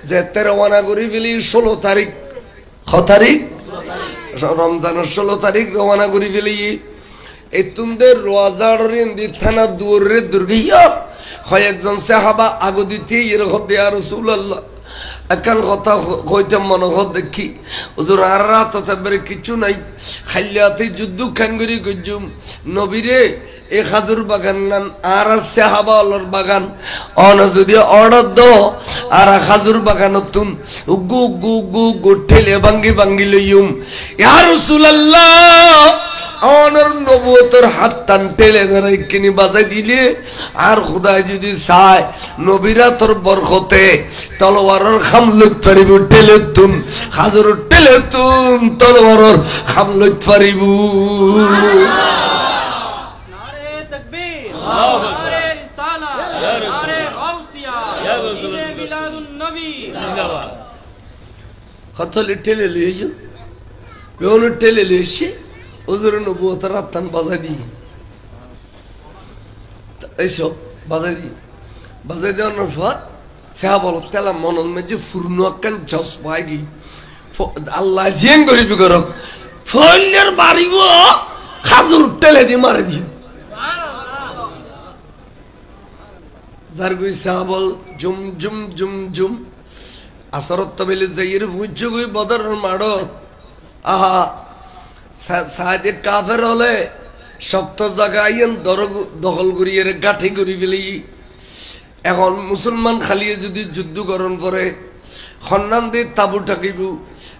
যে রওনা করি ফেলি 16 তারিখ তারিখ রমজানের 16 তারিখ রওনা করি ফেলি এই তুমদের রোজাড়রিন দি থানা দূরে দুর্গিয়া কয়েকজন সাহাবা আগো দিতে এরকম ইয়া রাসূলুল্লাহ এখন কথা কইতে মনে হয় দেখি হুজুর আর রাত তারপরে কিছু নাই খালিয়াতে যুদ্ধ খান করি গজুম নবীরে এই খাজুর বাগান নান আর সাহাবা আল্লাহর বাগান অন যদি অর্ডার দাও আর খাজুর বাগান তুন গু গু গু গু ঠেলে ভাঙ্গি ভাঙ্গি লইম ইয়া রাসূলুল্লাহ অনর নবুয়তের হাত টান ঠেলে বেড়াই কিনি বাজাই দিলে আর খোদাই যদি চায় নবীরা তোর বরকতে তলোয়ারের খাম লইতে পারিব ঠেলে তুন খাজুর ঠেলে তুন তলোয়ারের খাম লইতে পারিব কতলে ঠেলে লিয়ে বেউন ঠেলে লিয়েছি হুজুর নবুয়তের রাতান বাজাই দি এইসব বাজাই দেওয়ার পর সেহা বল তেলা মনন মেজে ফুরনো একখান জস পাই গি আল্লাহ জিয়ান করিবি করক ফলের বাড়িব খাজুর ঠেলে দি মারে দি যার গুই সাবল জুম জুম জুম জুম আসরত তবেলে যাইয়ের বুঝছো গুই বদরের মাড়ত আহা সাইদে কাফের হলে শক্ত জায়গায় দখল করিয়ে গাঠি করি ফেলি এখন মুসলমান খালিয়ে যদি যুদ্ধ করণ করে খন্নান দিয়ে তাবু টাকিব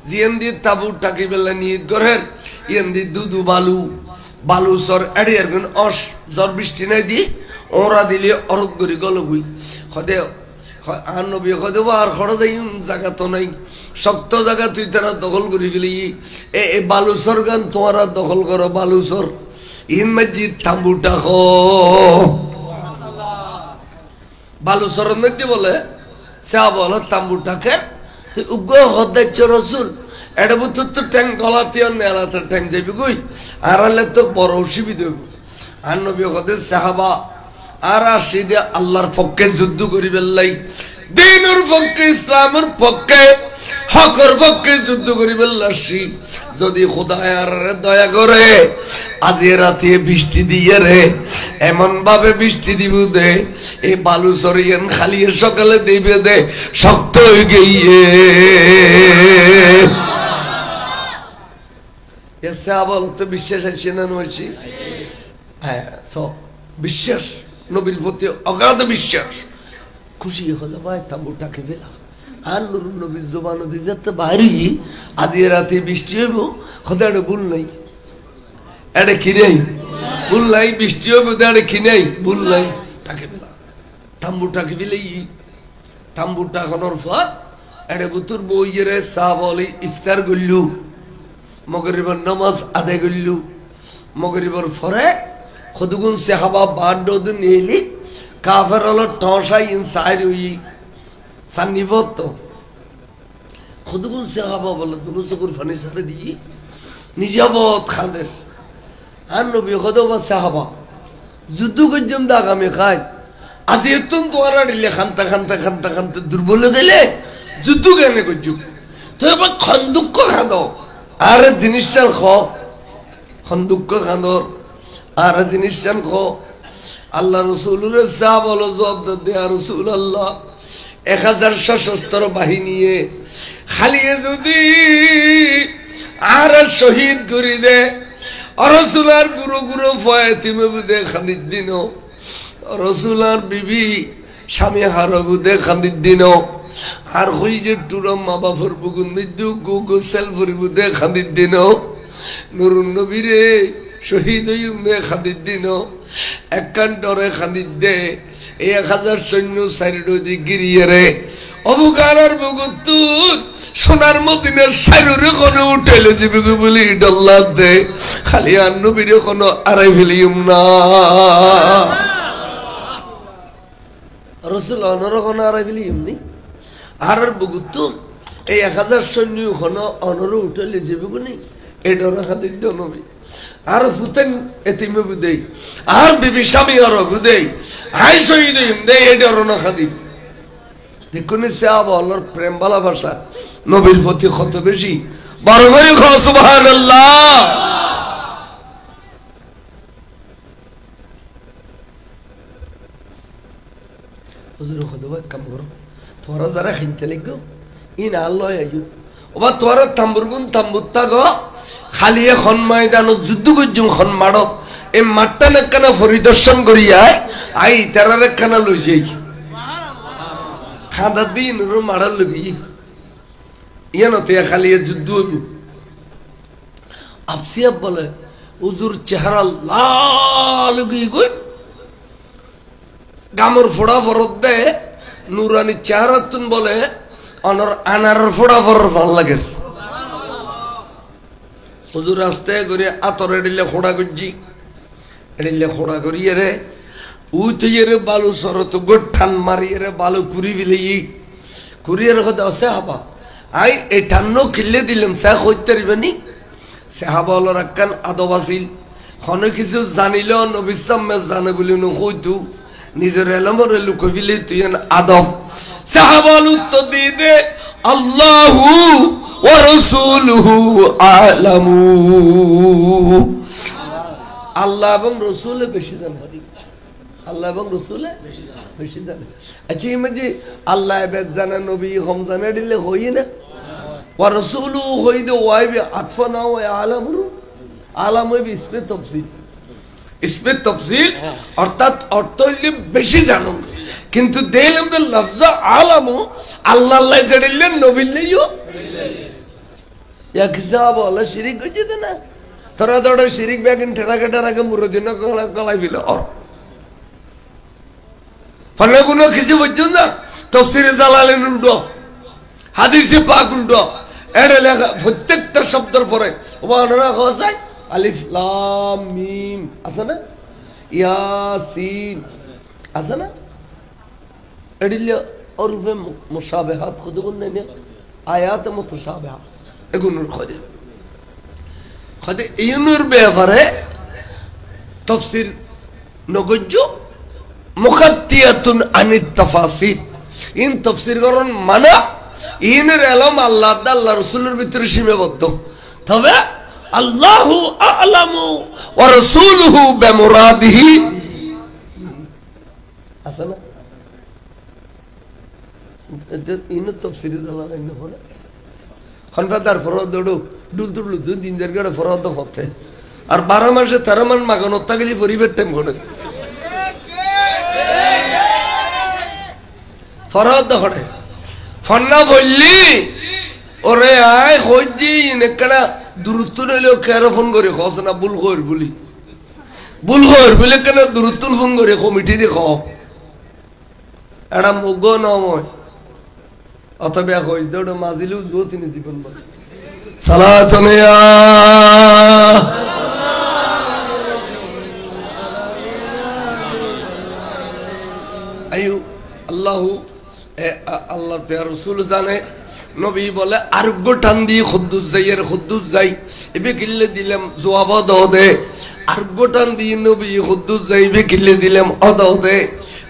জিয়ান দিয়ে তাবু টাকি বেলা নিয়ে গড়ের ইয়ান দিয়ে দুদু বালু বালু সর এড়িয়ার গুণ অস জ্বর বৃষ্টি নাই দি ওরা দিলে অরত করি গলগুই খদে আর নবী খদে আর খড় যাই জায়গা তো নাই শক্ত জায়গা তুই তারা দখল করি ফেলি এ বালুসর গান তোমারা দখল করো বালুসর ইন মসজিদ তাম্বুটা খো বালুসরের মধ্যে বলে চা বলো তাম্বুটাকে তুই উগ্র হদ্দাচ্ছ রসুল এটা বুঝতো তো ট্যাং গলাতে নেলাতে ট্যাং যাবি গুই আর হলে তো বড় অসুবিধা হইব আর নবী হদের সাহাবা আর আসি দিয়ে আল্লাহর পক্ষে যুদ্ধ করি বেল্লাই দিনের পক্ষে ইসলামের পক্ষে হকের পক্ষে যুদ্ধ করি বেল্লাসি যদি খোদায় আর দয়া করে আজকে রাতে বৃষ্টি দিয়ে রে এমন ভাবে বৃষ্টি দিব দে এই বালু সরিয়েন খালিয়ে সকালে দিবে দে শক্ত হয়ে গিয়ে এসে আবার তো বিশ্বাস আছে না নইছি হ্যাঁ বিশ্বাস নবীর প্রতি অগাধ বিশ্বাস খুশি হলো ভাই তাম্বুটাকে দিলাম আর নুরুন নবীর জোবান দিতে বাড়ি আদি রাতে বৃষ্টি হইব খোদা ভুল নাই এটা কি নেই ভুল নাই বৃষ্টি হইব এটা কি নেই ভুল নাই তাকে দিলাম তাম্বুটাকে দিলে তাম্বুটা খনর পর এটা বুতুর বইয়েরে চা বলে ইফতার করলু মগরিবর নামাজ আদায় করলু মগরিবর পরে খদুগুন সাহাবা বাড্ডদ নিলি কাফের হলো টসা ইনসাইড হই সান্নিবত খদুগুন সাহাবা বলে দুনো চকুর ফানি সারে দিয়ে নিজাবত খাদের আর নবী খদবা সাহাবা যুদ্ধ করজম দাগ আমি খাই আজ এতন তোরা দিলে খান্তা খান্তা খান্তা খান্তা দুর্বল গেলে যুদ্ধ কেন করছুম তো এবার খন্দুক্ষ খাঁদো আর জিনিসটার খ খন্দুক্ষ খাঁদর আর জিনিস খো আল্লাহ রসুলের চা বলো জবাব দেয়া রসুল আল্লাহ 1000 সশস্ত্র বাহিনী খালিয়ে যদি আর শহীদ করি দে রসুলার গুরু গুরু ফয়াতিমে বুদে খানিদ দিন রসুলার বিবি স্বামী হার বুদে খানিদ দিন আর হই যে টুরম মা বাপর বুগুন মৃত্যু গু গু সেলফুরি বুদে খানিদ দিন নুরুন নবীরে শহীদ খাদিদ দিন একখান ডরে খাদিদ দে 1000 সৈন্য সাইড গিরিয়ে রে অবুকার বুগুতুর সোনার মদিনের সাইরে কোনো উঠেলে যাবে বলি ডল্লা দে খালি আর নবীর কোনো আড়াই ফেলিম না রসুল অনর কোনো আড়াই ফেলিম নি আর বুগুতুম এই 1000 সৈন্য কোনো অনর উঠেলে যাবে কোনি এই ডরে খাদিদ নবী আর ফুতেন এতিমে বুদেই আর বিবি স্বামী আর বুদেই আই শহীদ দে এই ডরনা খাদি দেখুন সাহাবা আল্লাহর প্রেম ভালোবাসা নবীর প্রতি কত বেশি বড় করে খ সুবহানাল্লাহ হুজুর খোদবা কাম করো তোরা যারা খাইতে লাগো ইন আল্লাহ আইয়ু ওবা তোরা তাম্বুরগুন তাম্বুত্তা গো খালি এখন ময়দানত যুদ্ধ করছুম খন মাড়ত এই মাঠটা একখানা পরিদর্শন করিয়া আই তেরার একখানা লইছে খাদা দিন মারার লগি ইয়ানতে খালি যুদ্ধ হইব আপসিয়া বলে হুজুর চেহারা লাল গই গামর ফোড়া ফরত দে নুরানি চেহারা তুন বলে অনর আনার ফোড়া ফরর ভাল লাগে হুজুর রাস্তায় করে আতর এডিলে খোড়া করছি এডিলে খোড়া করিয়ে রে উঠে রে বালু সরত গোঠান মারিয়ে রে বালু কুড়ি বিলে কুড়িয়ে রেখে আছে হাবা আই এই ঠান্ন খিলে দিলাম সে হইতে পারিবেনি সে হাবা হলো রাখান আদব আসিল খনে কিছু জানিল নবিসামে জানে বলি নইতু নিজের এলমরে লুকো বিলে তুই আদব সে হাবাল উত্তর দিয়ে দে আল্লাহু ওয়া রাসূলুহু আলামু আল্লাহ এবং রসুল বেশি জানতে আল্লাহ এবং রসুলে বেশি জানে। আচ্ছা ইমাজি আল্লাহ বেদ জানা নবী হম জানা দিলে হই না ওয়া রাসূলু হই দে ওয়াইবে আতফা না ওয়া আলামু আলাম হইবে ইসমে তাফসীর। ইসমে তাফসীর অর্থাৎ অর্থ হইলে বেশি জানো, কিন্তু দিলাম যে লফজ আলামু আল্লাহ আল্লাহ জানিলেন নবীলেও এক হিসাব হলো শিরিক হইছে না। তোরা তো শিরিক ব্যাগিন ঠেলা কেটার আগে মুরদিন গলায় দিল ফলে কোনো কিছু বুঝছেন না। তাফসীরে জালালাইন উল্টো, হাদিসে পাক উল্টো, এটা লেখা প্রত্যেকটা শব্দের পরে ওয়ানা খসাই আলিফ লাম মিম আছে না, ইয়াসিন আছে না, এডিলে অরফে মুশাবাহাত খুদুন না আয়াত মুতশাবিহা এগুলোর খোঁজে খোঁজে ইউনুর ব্যাপারে তাফসীর নগজ্য মুখাত্তিয়াতুন আনিত তাফাসির। ইন তাফসীর করন মানা ইনের এলম আল্লাহ আল্লাহ রাসূলের ভিতরে সীমাবদ্ধ, তবে আল্লাহু আ'লামু ওয়া রাসূলুহু বিমুরাদিহি আসলে ইন তাফসীরে আল্লাহ ইন বলে খনফাদার ফরদ দড়ু দুলদুলু দিন জায়গায় ফরদ হতে আর 12 মাসে 13 মান মাগন অত্যাগলি পরিবের টাইম ঘটে ফরদ হড়ে ফন্না বললি ওরে আয় হইজি নেকড়া দূরত্ব নইলে কেন ফোন করে খস না ভুল কর বলে কেন দূরত্ব ফোন করে কমিটি রে খ এটা মুগ নময় অথবা কই দৌড় মাজিলেও জো তিনি জীবন বল সালাতুন ইয়া আয়ু আল্লাহু আল্লাহ প্রিয় রাসূল জানে নবী বলে আরগো টান দিয়ে খুদ্দুস যাই এবে কিল্লে দিলাম জবাব দাও দে আরগো টান দিয়ে নবী খুদ্দুস যাইবে কিল্লে দিলাম অদাও দে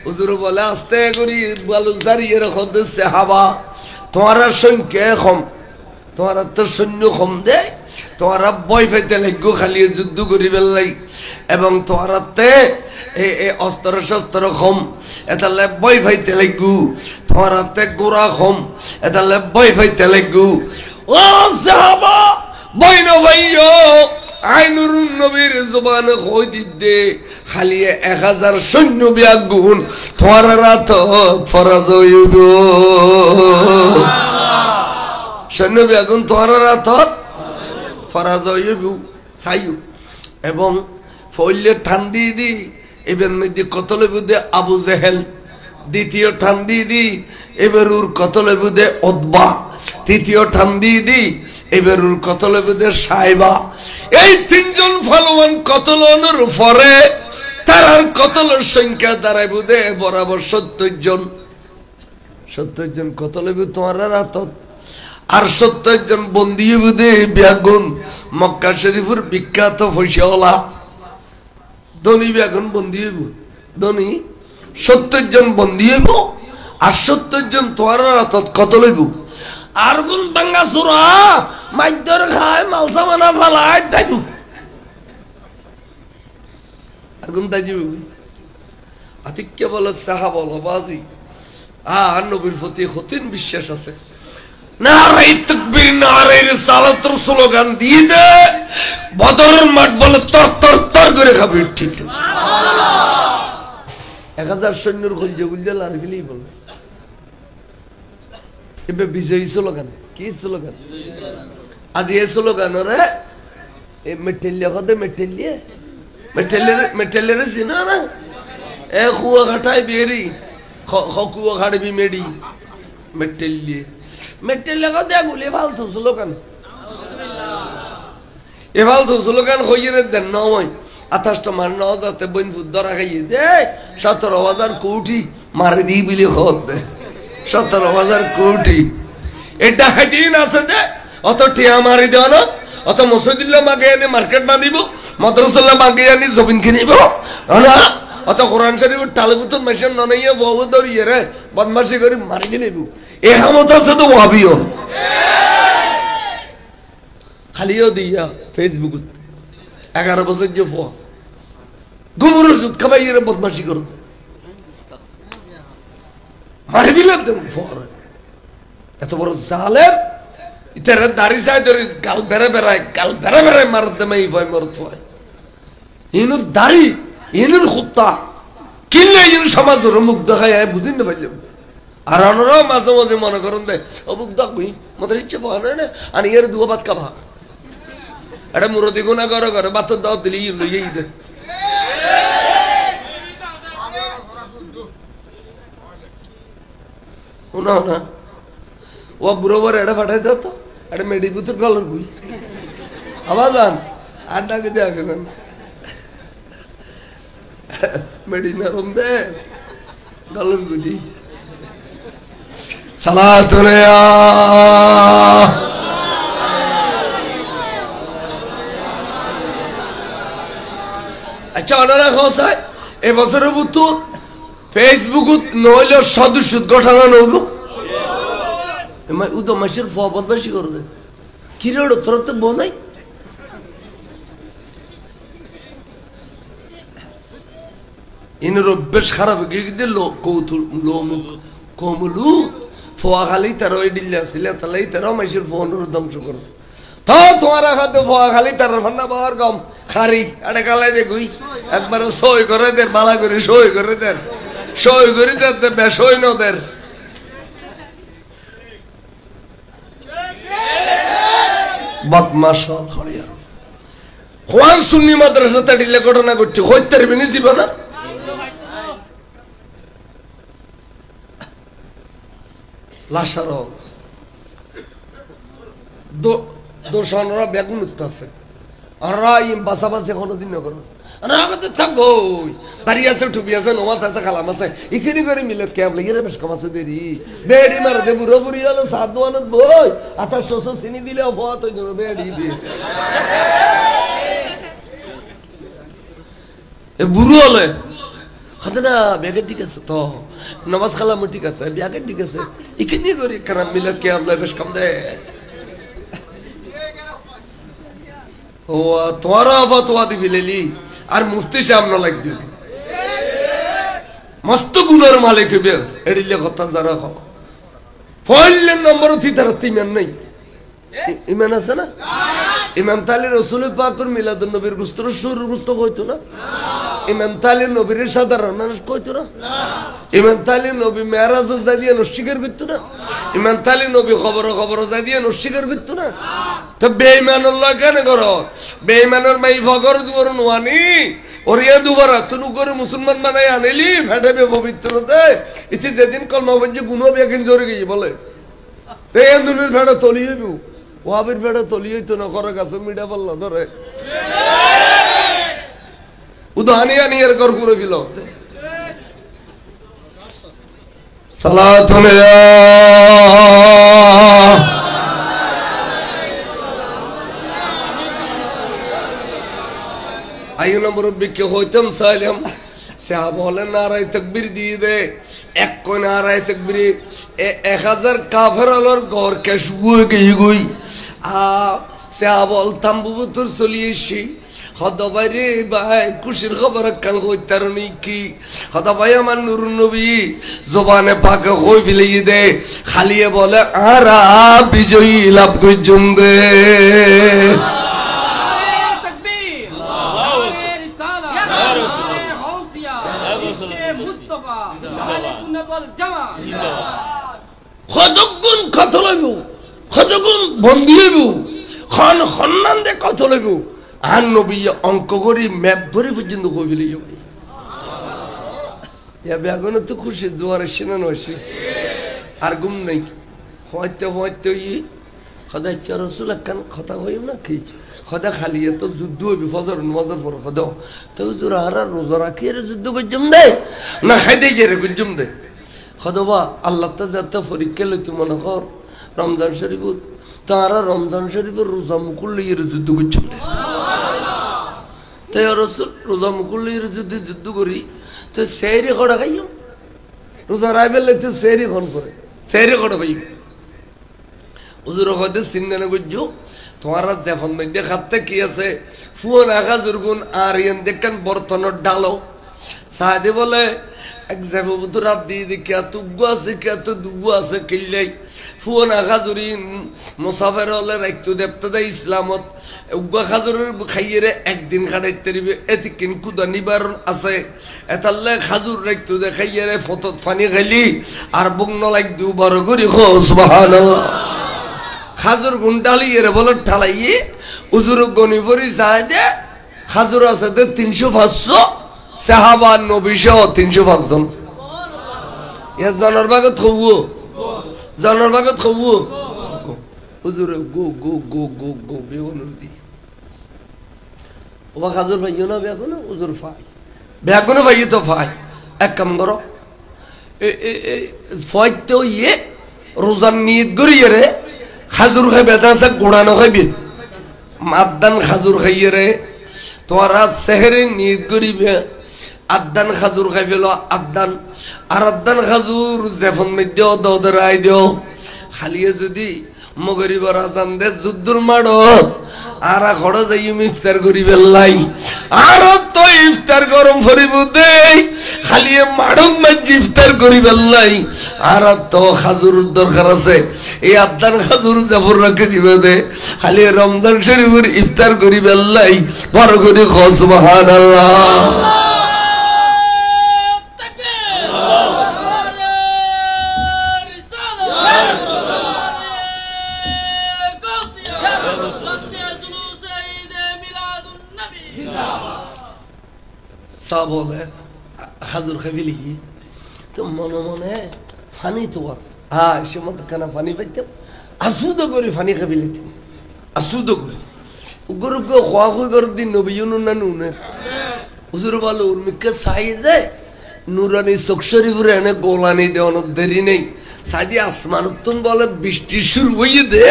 হুজুর বলে আস্তে করি বালু জারিয়ে খুদ্দু সাহাবা তোমার সংখ্যা কম, তোমার তো সৈন্য কম দে, তোমারা বই পাইতে লাগো খালি যুদ্ধ করিবার লাই এবং তোমারাতে অস্ত্র শস্ত্র কম এতালে বই পাইতে লাগু, তোমারাতে গোড়া কম এতালে বই পাইতে লাগু। ও সাহাবা বইন ভাইও আইনুর নবীর জবান কই দিতে খালি 1000 সৈন্য বিয়াগুন তোমার রাত ফরজ হইব, সৈন্য বিয়াগুন তোমার রাত ফরজ হইব চাইও এবং ফইলে ঠান্দি দি এবার মধ্যে কতলে বুদে আবু জেহেল, দ্বিতীয় ঠান্দি দি এবার ওর কতলে বুদে উতবা, তৃতীয় ঠান্দি দি এবার ওর কতলে বুদে সাইবা। এই তিনজন ফলবান কতলনের পরে তার কতলের সংখ্যা দাঁড়ায় বুদে বরাবর 70 জন। 70 জন কতলে বুদ তোমার রাত আর 70 জন বন্দী বুদে বিয়াগুন মক্কা শরীফের বিখ্যাত ফয়সাওয়ালা ধনী বিয়াগুন বন্দী হইব, ধনী 70 জন বন্দী হইব আর 70 জন তোমার রাত কত লইব আর গুন বাঙ্গা সুরা মাইদর খায় মালসা মানা ফালায় যাইব আর গুন তাই যাইব। আতিক্য বলে সাহাবা বাজি আর নবীর প্রতি কঠিন বিশ্বাস আছে, নারায়ে তাকবীর নারায়ে রিসালাতের স্লোগান দিয়ে দে বদরের মাঠ বলে তর তর তর করে খাবি ঠিক সুবহানাল্লাহ। 1000 সৈন্যর খোঁজে গুলজে লার গেলেই বলে এবে বিজয়ী স্লোগান কি স্লোগান আজ এই স্লোগান রে এই মেটেলিয়া কদে মেটেলিয়া চিনা না এ কুয়া ঘাটাই বেরি কুয়া ঘাড়বি মেডি মেটেলিয়া কদে গুলি ফালতু স্লোগান এ ফালতু স্লোগান হইয়ে দেন নয় 28টা মান ন যাতে বইন ফুট ধরা খাইয়ে দে 17,000 কোটি মারি দি বিলি খত দে 17,000 কোটি এটা হাদিন আছে দে অত টিয়া মারি দেওয়া না অত মসজিদুল্লাহ মাগে এনে মার্কেট না দিব মাদ্রাসাল্লাহ মাগে আনি জমিন কিনিব না অত কোরআন শরীফের টালগুতন মেশিন ননাইয়া বহু ধরিয়ে রে বদমাশি করে মারি দিলেব এ হামত আছে তো ওয়াবিও খালিও দিয়া ফেসবুক 11 বছর যে ফো গুমর সুদ খাবাইয়ে বদমাশি করো মারি দিলেন এত বড় জালেম ইতার দাড়ি চাই ধরে গাল বেড়ে বেড়ায় মারত দেমে এই ভয় মরত হয় ইনুর দাড়ি ইনুর কুত্তা কিনলে ইনুর সমাজ মুখ দেখায় বুঝিন না পাইলাম আর অনরাও মাঝে মাঝে মনে করেন দে ও মুখ দেখবি মদের ইচ্ছে পাওয়া না আর এর দুয়া ভাত খাবা এটা মুরদি গুণা করে করে বাতর দাওয়াত দিলি লইয়েই দে শোনা না ও বুড়ো বড় এটা পাঠাই দাও তো এটা মেডি বুতুর কালার বই আবার যান আর ডাকে দেওয়া গেলেন মেডি নরম দে কালার বুঝি সালাতুনে আচ্ছা ওনারা খোঁসায় এবছরের বুতু ফেসবুক নইলে সদস্য গঠন নইল ও তো মাসের ফবত বেশি করে দে কিরে ওটা তোর তো বউ নাই ইনের অভ্যেস খারাপ গিয়ে দিল কৌতুল লোমুক কমলু ফোয়া খালি তারা ওই ডিল্লা ছিল তাহলে তারাও মাসের ফোন ধ্বংস করবে তো তোমার হাতে ফোয়া খালি তার ফান্না বাবার কম খারি আরে কালাই দেখুই একবার সই করে দে বালা করে সই করে দেন সই করে দে বেসই নদের বদমাশ হরিয়ার কোন সুন্নি মাদ্রাসাতে ডিলে ঘটনা ঘটছে হইতে পারবেনি জীবন লাশার দোষানরা বেগুন উঠতেছে আর বাসাবাসি কোনোদিন না করো থাকবো দাঁড়িয়ে আছে টুপি আছে নমাজ আছে খালাম আছে এখানে করে মিলত ক্যাম্প লেগে বেশ কম আছে দেরি বেড়ি মারে দে বুড়ো বুড়ি হলো সাধু আনত বই আতার শোষ চিনি দিলে অপহাত হয়ে যাবে বেড়ি দিয়ে বুড়ো হলে খাতে না ব্যাগে ঠিক আছে তো নমাজ খালাম ঠিক আছে ব্যাগে ঠিক আছে এখানে করে খারাপ মিলত ক্যাম্প বেশ কম দে ও তোমারও ফতোয়া দিবি লেলি আর মুফতি সামনে লাগবে মস্ত গুণের মালিক হইবে এডিলে কথা যারা খাও ফয়েলের নম্বর থিতার ইমান নাই ইমান আছে না ইমান তালি রসুল পাকের মিলাদুন নবীর গুস্তর সুর গুস্ত কইতো না ইমান তালি নবীর সাধারণ মানুষ কইতো না ইমান তালি নবী মেরাজ জাদিয়া নস্বীকার করতো না ইমান তালি নবী খবর জাদিয়া নস্বীকার করতো না তো বেঈমানুল্লাহ কেন করো বেঈমানের মাই ভগর দুয়ার নোয়ানি ওরিয়া দুবারা তুনু করে মুসলমান বানাই আনিলি ফেটাবে পবিত্রতে ইতি যেদিন কলমা বলছে গুনো বেকিন জোরে গিয়ে বলে এই আন্দোলনের ফেটা তলিয়ে বু ওয়াবের ফেটা তলিয়ে তো না করে গাছে মিডা বললা ধরে উদাহানি আনি এর কর করে ফিল সালাতুন আইন মুরব্বি কে হইতাম সাইলাম সাহাব বলেন নারায়ে তাকবীর দিয়ে দে এক কোন নারায়ে তাকবীর 1000 কাফের আলোর ঘর কে শুয়ে গই সাহাব বল তাম্বুতুর চলিয়েছি খদা ভাই রে ভাই খুশির খবর কান কইতারনি কি খদা ভাই আমার নূর নবী জবানে পাকে কই ফেলিয়ে দে খালিয়ে বলে আরা বিজয়ী লাভ কইজুম দে কতগুণ কত লাগবো কতগুণ বন্দি হইব খন সন্মান দে কত লাগবো আর নবী অঙ্ক করি ম্যাপ ধরে পর্যন্ত কই ফেলি ভাই ইয়া বেগুন তো খুশি জোয়ারের সিনা নসি আর ঘুম নাই হইতে হইতে খদা ইচ্ছা রসুল একখান কথা হইব না কি খদা খালি তো যুদ্ধ হইবি ফজর নমাজের পর খদা তো জোরা হারা রোজা রাখি এর যুদ্ধ করজম দে না খাইতে গিয়ে রে করজম দে খদবা আল্লাহ তা যাতে পরীক্ষা লইতে মনে কর রমজান শরীফ তারা রমজান শরীফের রোজা মুকুল লইয়ের যুদ্ধ করছম দে তাই রসুল রোজা মুকুল লইয়ের যদি যুদ্ধ করি তো সেইরে কটা খাইও রোজা রাইবেল লাগতে সেইরে খন করে সেইরে কটা ভাই হুজুর হতে সিন্দানে বুঝছো তোমার যেফন মধ্যে খাতে কি আছে ফুয়ন আঘা জুরগুন আর ইয়ান দেখেন বর্তনের ডালো সাহায্যে বলে এক যাবো তো রাত দিয়ে দেখি এত উগ্গো আছে কে এত দুগ্গো আছে কিল্লাই ফুয়না খাজুরি মুসাফের হলে রাখতো দেবতা দেয় ইসলামত উগ্গা খাজুরের খাইয়ে একদিন খাটাইতে দিবে এতে কিন কুদা নিবারণ আছে এতাল্লে খাজুর রাখতো দে খাইয়ে ফতত ফানি খাইলি আর বুক নলাইক দু বড় করি খো সুবহানাল্লাহ খাজুর গুন্ডালি এর বলে ঠালাইয়ে উজুর গনি ভরি যায় দে খাজুর আছে দে 300-500 সাহাবা নবীশো 305 জন এ জনের ভাগত খবু জনের ভাগত খবু হুজুরে গো গো গো গো গো বেগুনের দি ওবা খাজুর ভাইও না বেগুন হুজুর ফাই বেগুন ভাই তো ফাই এক কাম করো ফাইতে ইয়ে রোজার নিয়ত করিয়ে রে খাজুর খাইবে আছে গোড়ানো খাইবে মাদ্দান খাজুর খাইয়ে রে তোরা সেহরে নিয়ত করিবে আদান খাজুর খাই ফেলো আদান আর আদান খাজুর জেফন মেদিও দরাই দিও খালিয়ে যদি মগরিবার আজান দে যুদ্ধর মাড়ত আর খড় যাই ইফতার করি বেল্লাই আর তো ইফতার গরম ফরিব দেই খালিয়ে মাড়ক মাঝি ইফতার করি বেল্লাই আর তো খাজুর দরকার আছে এই আদান খাজুর জাফর রাখে দিবে দে খালি রমজান শরীফের ইফতার করি বেল্লাই বড় করে সুবহানাল্লাহ বলে খাজুর খাইলি তো মনে মনে ফানি তোমার হ্যাঁ সে মতো কেন ফানি পাইতাম আসুদ করে ফানি খাবি লিতাম আসুদ করে গরুকে খোয়া খুই গরু দিন নবী না নুনের হুজুর বলো উর্মিকে চাই যে নুরানি চোখ শরীফরে এনে গোলানি দেওয়ানো দেরি নেই সাদি আসমান তুন বলে বৃষ্টি শুরু হয়ে দে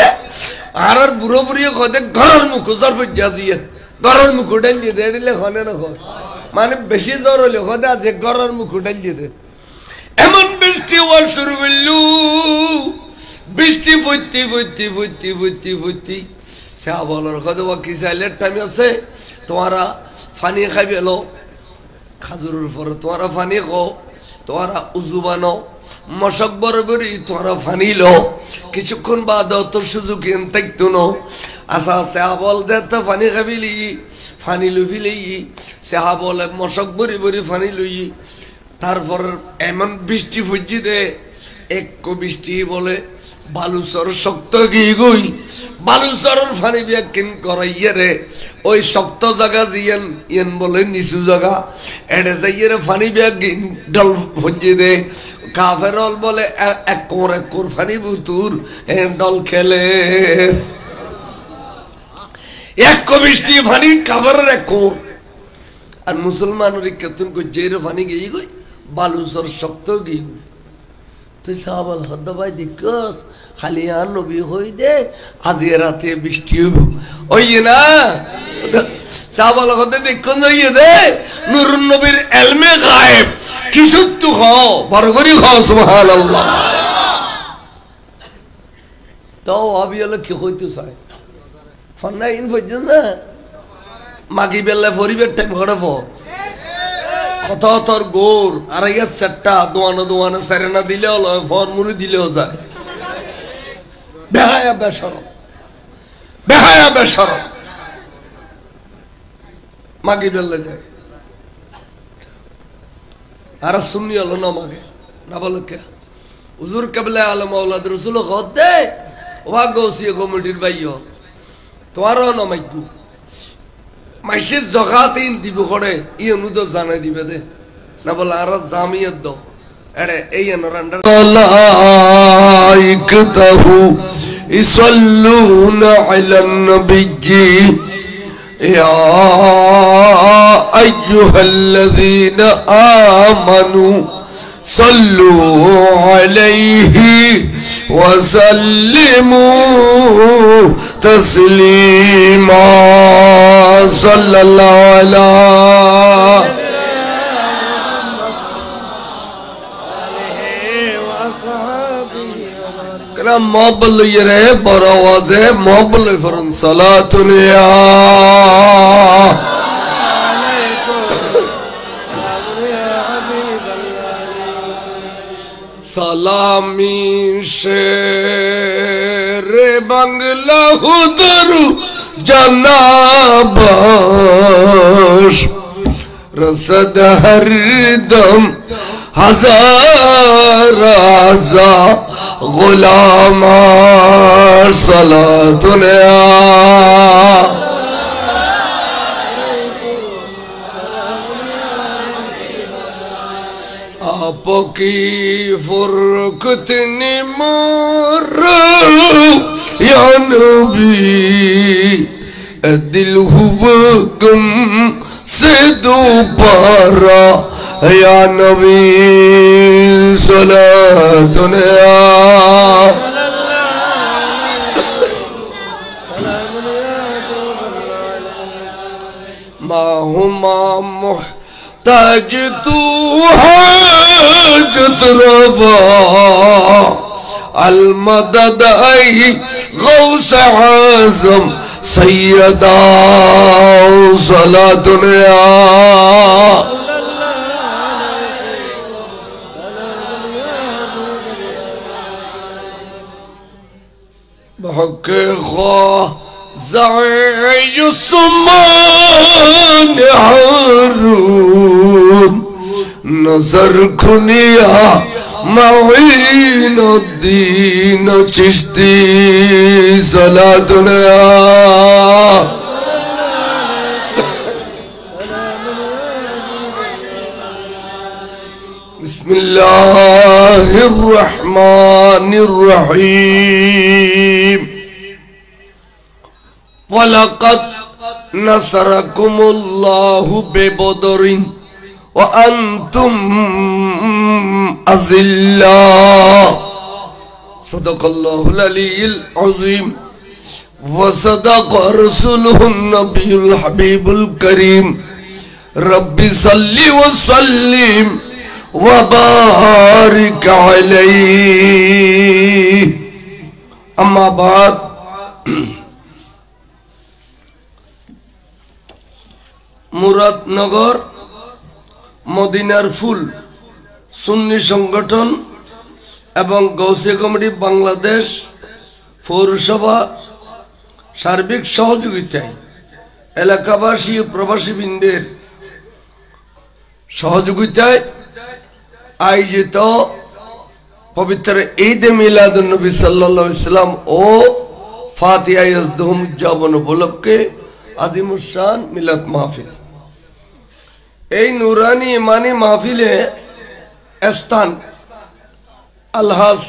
আর বুড়ো বুড়িয়ে কদে ঘরের মুখ জরফ দিয়ে ঘরের মুখ ডালিয়ে দে এড়িলে খনে না খর মানে বেশি জ্বর হলে হদা যে গরর মুখ উঠাই দিয়ে এমন বৃষ্টি হওয়া শুরু করলু বৃষ্টি ভর্তি ভর্তি ভর্তি ভর্তি ভর্তি সে বলার কথা কি চাইলে টাইম আছে তোমারা ফানি খাই পেলো খাজুরের পরে তোমারা ফানি খাও তোমারা উজু বানো মশক বরাবরই তোমারা ফানি লো কিছুক্ষণ বাদ তোর সুযোগ থাকতো না আচ্ছা সেহা বল যে তো ফানি খাবিলি ফানি লুফিলি সেহা বলে মশক বরি বরি ফানি লই তারপর এমন বৃষ্টি ফুজি দে এক বৃষ্টি বলে বালুচর শক্ত গিয়ে গই বালুচরের ফানি বিয়া কিন করাইয়ে রে ওই শক্ত জায়গা জিয়েন ইয়েন বলে নিচু জায়গা এড়ে যাইয়ে রে ফানি বিয়া ডল ফুজি দে কাফেরল বলে এক কোর ফানি বুতুর ডল খেলে এক বৃষ্টি ফানি কাফেরের এক কোর আর মুসলমানের কেতন গজ্জের ফানি গিয়ে গই বালুচর শক্ত গিয়ে গই তুই সাহাবাল হদ্দ ভাই দিকস খালি আর নবী হই দে আজি রাতে বৃষ্টি হইব ওই না সাহাবাল হদ্দ দেখুন যাইয়ে দে নুরুন নবীর এলমে গায়েব কি সত্য খাও বড় করে খাও সুবহানাল্লাহ তাও আবি হলো কি হইতে চায় ফন্না ইন পর্যন্ত না মাগি বেলা পরিবের টাইম ঘরে পর কত তোর গোর আর চারটা দোয়ানো সেরেনা দিলেও ফরমুরি দিলেও যায় বেহায়া বেসরম মাগি বেললে যায় আর শুনি হলো না মাগে না বলো কে হুজুর কেবলে আলম আউলাদ রসুল খত দে ওয়া গৌসিয়া কমিটির বাইও তোমারও না মাইকু মাইসের জগাতেই দিব করে ই অনুদ জানাই দিবে দে না বলে আর জামিয়ত দাও এড়ে এই এনরান্ডার মালাইকাতহু ইসাল্লুনা আলান নবিয়্যি ইয়া আইয়ুহাল্লাযীনা আমানু সাল্লু আলাইহি ওয়া সাল্লিমু তাসলিমা সাল্লাল্লাহু আলাইহি ওয়া সাহবিহি কেন মহব্বত লইয়ে রে বড় আওয়াজে মহব্বত লই ফরন সালাতুন ইয়া সালামি শের বাংলা হুদরু জনাবাস রসদ হরদম হাজার হাজার গোলাম সালাতুনে आपकी फुरकत ने मारा या नबी दिल हुआ गम से दोबारा या नबी सलातुन माहुमा मुहताज तू हाजत रवा المدد أي غوث عظم سيدا صلاة يا بحق زعي السمان حرون نظر كنيا معين الدين چشتي صلاتنا بسم الله الرحمن الرحيم ولقد نصركم الله ببدر وأنتم أذلاء صدق الله العلي العظيم وصدق رسوله النبي الحبيب الكريم رب صل وسلم وبارك عليه أما بعد মুরাদনগর মদিনার ফুল সুন্নি সংগঠন এবং গৌসিয়া কমিটি বাংলাদেশ পৌরসভা সার্বিক সহযোগিতায় এলাকাবাসী ও প্রবাসী বৃন্দের সহযোগিতায় আয়োজিত পবিত্র ঈদে মিলাদুন নবী সাল্লাল্লাহু আলাইহি সাল্লাম ও ফাতিহা ইয়াজদুহুম উদযাপন উপলক্ষে আজিমুশান মিলাদ মাহফিল। এই নুরানি ইমানি মাহফিলে স্থান আলহাজ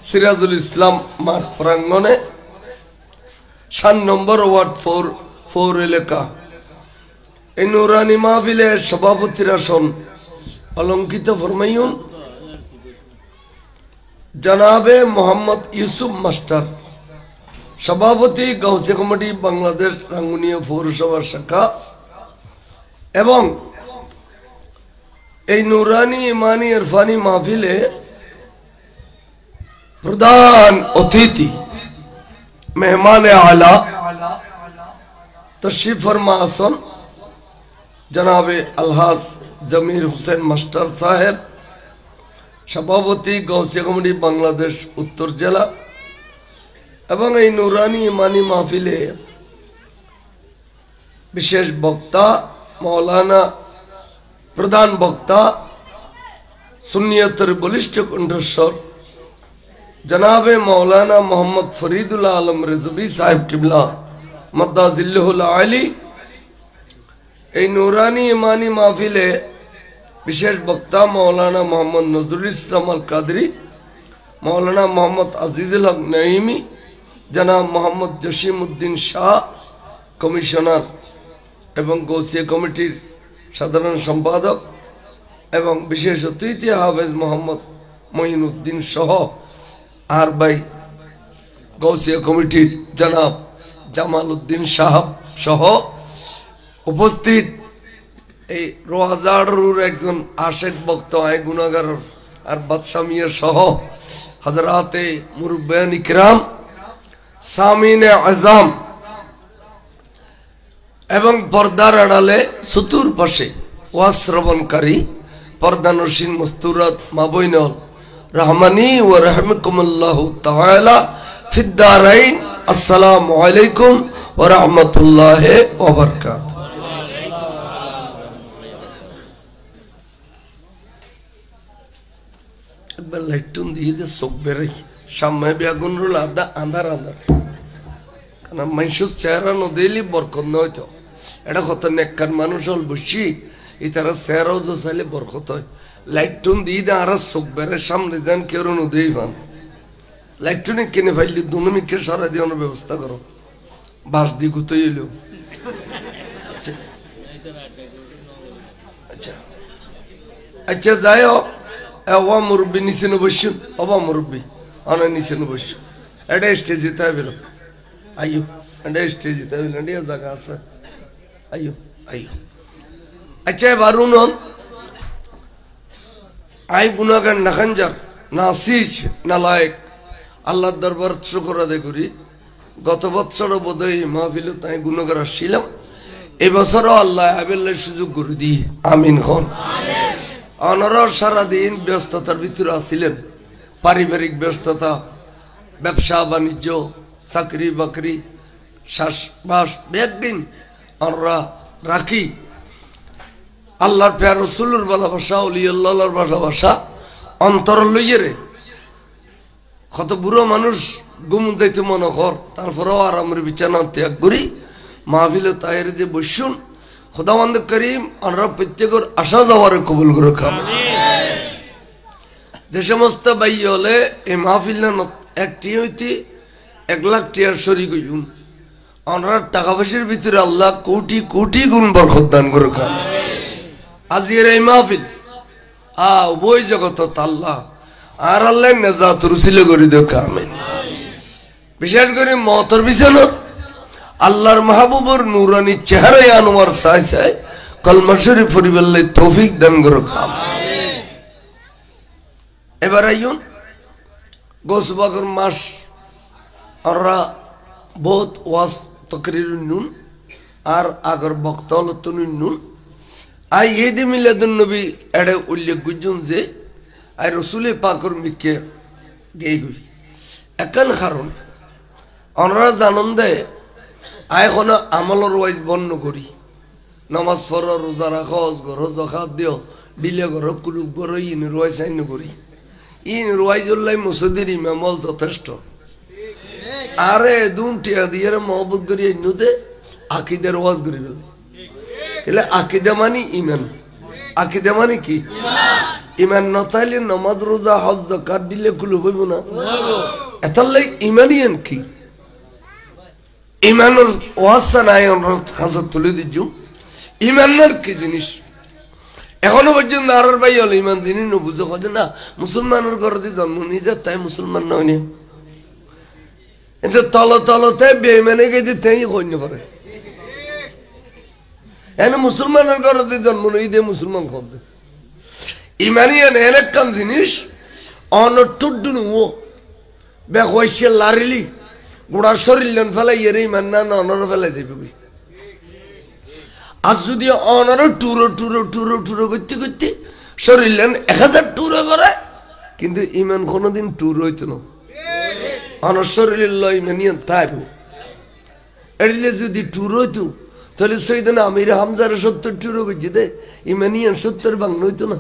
সিরাজুল ইসলাম মাঠ প্রাঙ্গনে 7 নম্বর ওয়ার্ড 4 এলাকা। এই নুরানি মাহফিলে সভাপতির আসন অলঙ্কিত ফরমাইউন জনাবে মোহাম্মদ ইউসুফ মাস্টার, সভাপতি গৌসিয়া কমিটি বাংলাদেশ রাঙ্গুনিয়া পৌরসভার শাখা, এবং এই নুরানি ইমানি ইরফানি মাহফিলে প্রধান অতিথি মেহমান আলা তশরিফ ফরমা আসন জনাবে আলহাজ জমির হোসেন মাস্টার সাহেব, সভাপতি গৌসিয়া কমিটি বাংলাদেশ উত্তর জেলা। এবং এই নুরানি ইমানি মাহফিলে বিশেষ বক্তা মৌলানা, প্রধান বক্তা সুন্নিয়তের বলিষ্ঠ কণ্ঠস্বর জনাবে মৌলানা মোহাম্মদ ফরিদুল্লাহ আলম রেজবি সাহেব কিবলা মদ্দাজিল্লাহুল আলী। এই নুরানি ইমানি মাহফিলে বিশেষ বক্তা মৌলানা মোহাম্মদ নজরুল ইসলাম আল কাদরি, মৌলানা মোহাম্মদ আজিজুল হক নঈমি, জনাব মোহাম্মদ জসিম উদ্দিন শাহ কমিশনার এবং গৌসিয়া কমিটির সাধারণ সম্পাদক, এবং বিশেষ অতিথি হাফেজ মোহাম্মদ মঈনুদ্দিন সহ আর ভাই গৌসিয়া কমিটির জনাব জামাল উদ্দিন সাহাব সহ উপস্থিত এই রোয়াজাড়ুর একজন আশেক বক্তা আয় গুনাগার আর বাদশা মিয়া সহ হযরতে মুরব্বিয়ান ইকরাম, সামিনে আজম এবং পর্দার আড়ালে চতুর পাশে ওয়াজ শ্রবণকারী পর্দানসীন মস্তুরাত মা বইনল রহমানি ওয়া রাহমাকুমুল্লাহু তাআলা ফিদ দারাইন। আসসালামু আলাইকুম ওয়া রাহমাতুল্লাহি ওয়া বারাকাতুহু। একবার লাইটুন দিয়ে দে চোখ বেড়াই সামনে বেগুন রোল আন্ধার আন্ধার কারণ মানুষের চেহারা নদিলি বরকত নয়তো এটা কত নেককার মানুষ হল বসি এই তারা চেহারাও তো চাইলে বরকত হয়। লাইটুন দিয়ে দে আর চোখ বেড়ে সামনে যান কেউ নদী পান লাইটুনে কিনে ফাইলি দুমিকে সারা দিয়ে ব্যবস্থা করো বাস দিয়ে গুতই এলো। আচ্ছা আচ্ছা যাই হোক অবা মুরব্বী নিচে বসুন অবা মুরব্বী অনেক নিচে বসুন এটা স্টেজে তাই বেরো আইয়ো এটা স্টেজে তাই বেরো এটা জায়গা আছে আইয়ো আইয়ো। আচ্ছা এবার উনুন আই গুনাগার না খানজার না সিজ না লায়ক আল্লাহর দরবার শুকর আদায় করি। গত বছরও বোধহয় মাহফিল তাই গুনাগার আসছিলাম, এবছরও আল্লাহ আবেল্লার সুযোগ করে দিই আমিন খন। অনর সারাদিন ব্যস্ততার ভিতরে আসছিলেন, পারিবারিক ব্যস্ততা, ব্যবসা বাণিজ্য, চাকরি বাকরি, শ্বাসবাস একদিন আমরা রাখি আল্লাহর প্যার রসুলের ভালোবাসা অলি আল্লাহর ভালোবাসা অন্তর লইয়ে রে কত বুড়ো মানুষ গুম যাইতে মনে কর তারপরেও আর আমরা বিছানা ত্যাগ করি মাহফিল তাহের যে বসুন খোদাবন্দ করিম আমরা প্রত্যেকের আশা যাওয়ার কবুল করে খাম। যে সমস্ত বাই হলে এই মাহফিল একটি হইতে 1 লাখ টিয়ার শরীক হইন আমরা টাকা পয়সার ভিতরে আল্লাহ কোটি কোটি গুণ বরকত দান করে খাম। আজকের এই মাহফিল উভয় জগত আল্লাহ আর আল্লাহ নেজাত রুসিলে করে দেখ আমিন। বিশেষ করে মতর বিছানত আল্লাহর মাহবুবর নুরানি চেহারায় আনোয়ার চাই চাই কলমা শরীফ পরিবাল্লাই তৌফিক দান করো খাম। এবার আইন গোসবাগর মাস আমরা বহুত ওয়াজ তকরির নুন আর আগর বক্তল নুন আই ঈদ মিলাদুন নবী এড়ে উল্লেখ গুজন যে আই রসুলে পাকর মিকে গেই গুই একান কারণ আমরা জানন দেয় আই কোন আমলর ওয়াইজ বর্ণ করি নামাজ পড় রোজা রাখো ঘর জখাত দিও দিলে ঘর কুলুক ঘর ইন রোয়াই সাইন করি ইন রোয়াইজ উল্লাই মুসুদের ইমামল যথেষ্ট আরে দুটিয়া দিয়ে মহব্বত করি ইনুতে আকিদের ওয়াজ করি বলে আকিদা মানি ইমান আকিদা মানে কি ইমান নতাইলে নামাজ রোজা হজ যাকাত দিলে কুলুক হইব না এতার লাই ইমানিয়ান কি ইমানের ওয়াসা নাই হাজার তুলে দিচ্ছ ইমানের কি জিনিস এখনো পর্যন্ত আর ভাই হলো ইমান জিনিস বুঝো কথা না মুসলমানের ঘরে জন্ম নিজে তাই মুসলমান নয় নি কিন্তু তল তলতে বেমানে গেছে তাই কন্য করে এনে মুসলমানের ঘরে জন্ম নই দে মুসলমান খোঁজে ইমানিয়ান এক কাম জিনিস অনটুডু নুও বেকওয়াইছে লারিলি গোড়া শরীর ফেলাই এর ইমান না অনর ফেলাই যাবে আজ যদি অনর টুরো টুরো টুরো টুরো করতে করতে শরীর 1000 টুরো করে কিন্তু ইমান কোনোদিন টুর হইতো না অনর শরীর ইমানিয়ান তাই এড়িলে যদি টুর হইতো তাহলে সৈয়দনা আমির হামজার 70 টুরো করছে দে ইমানিয়ান 70 বাংলা হইতো না।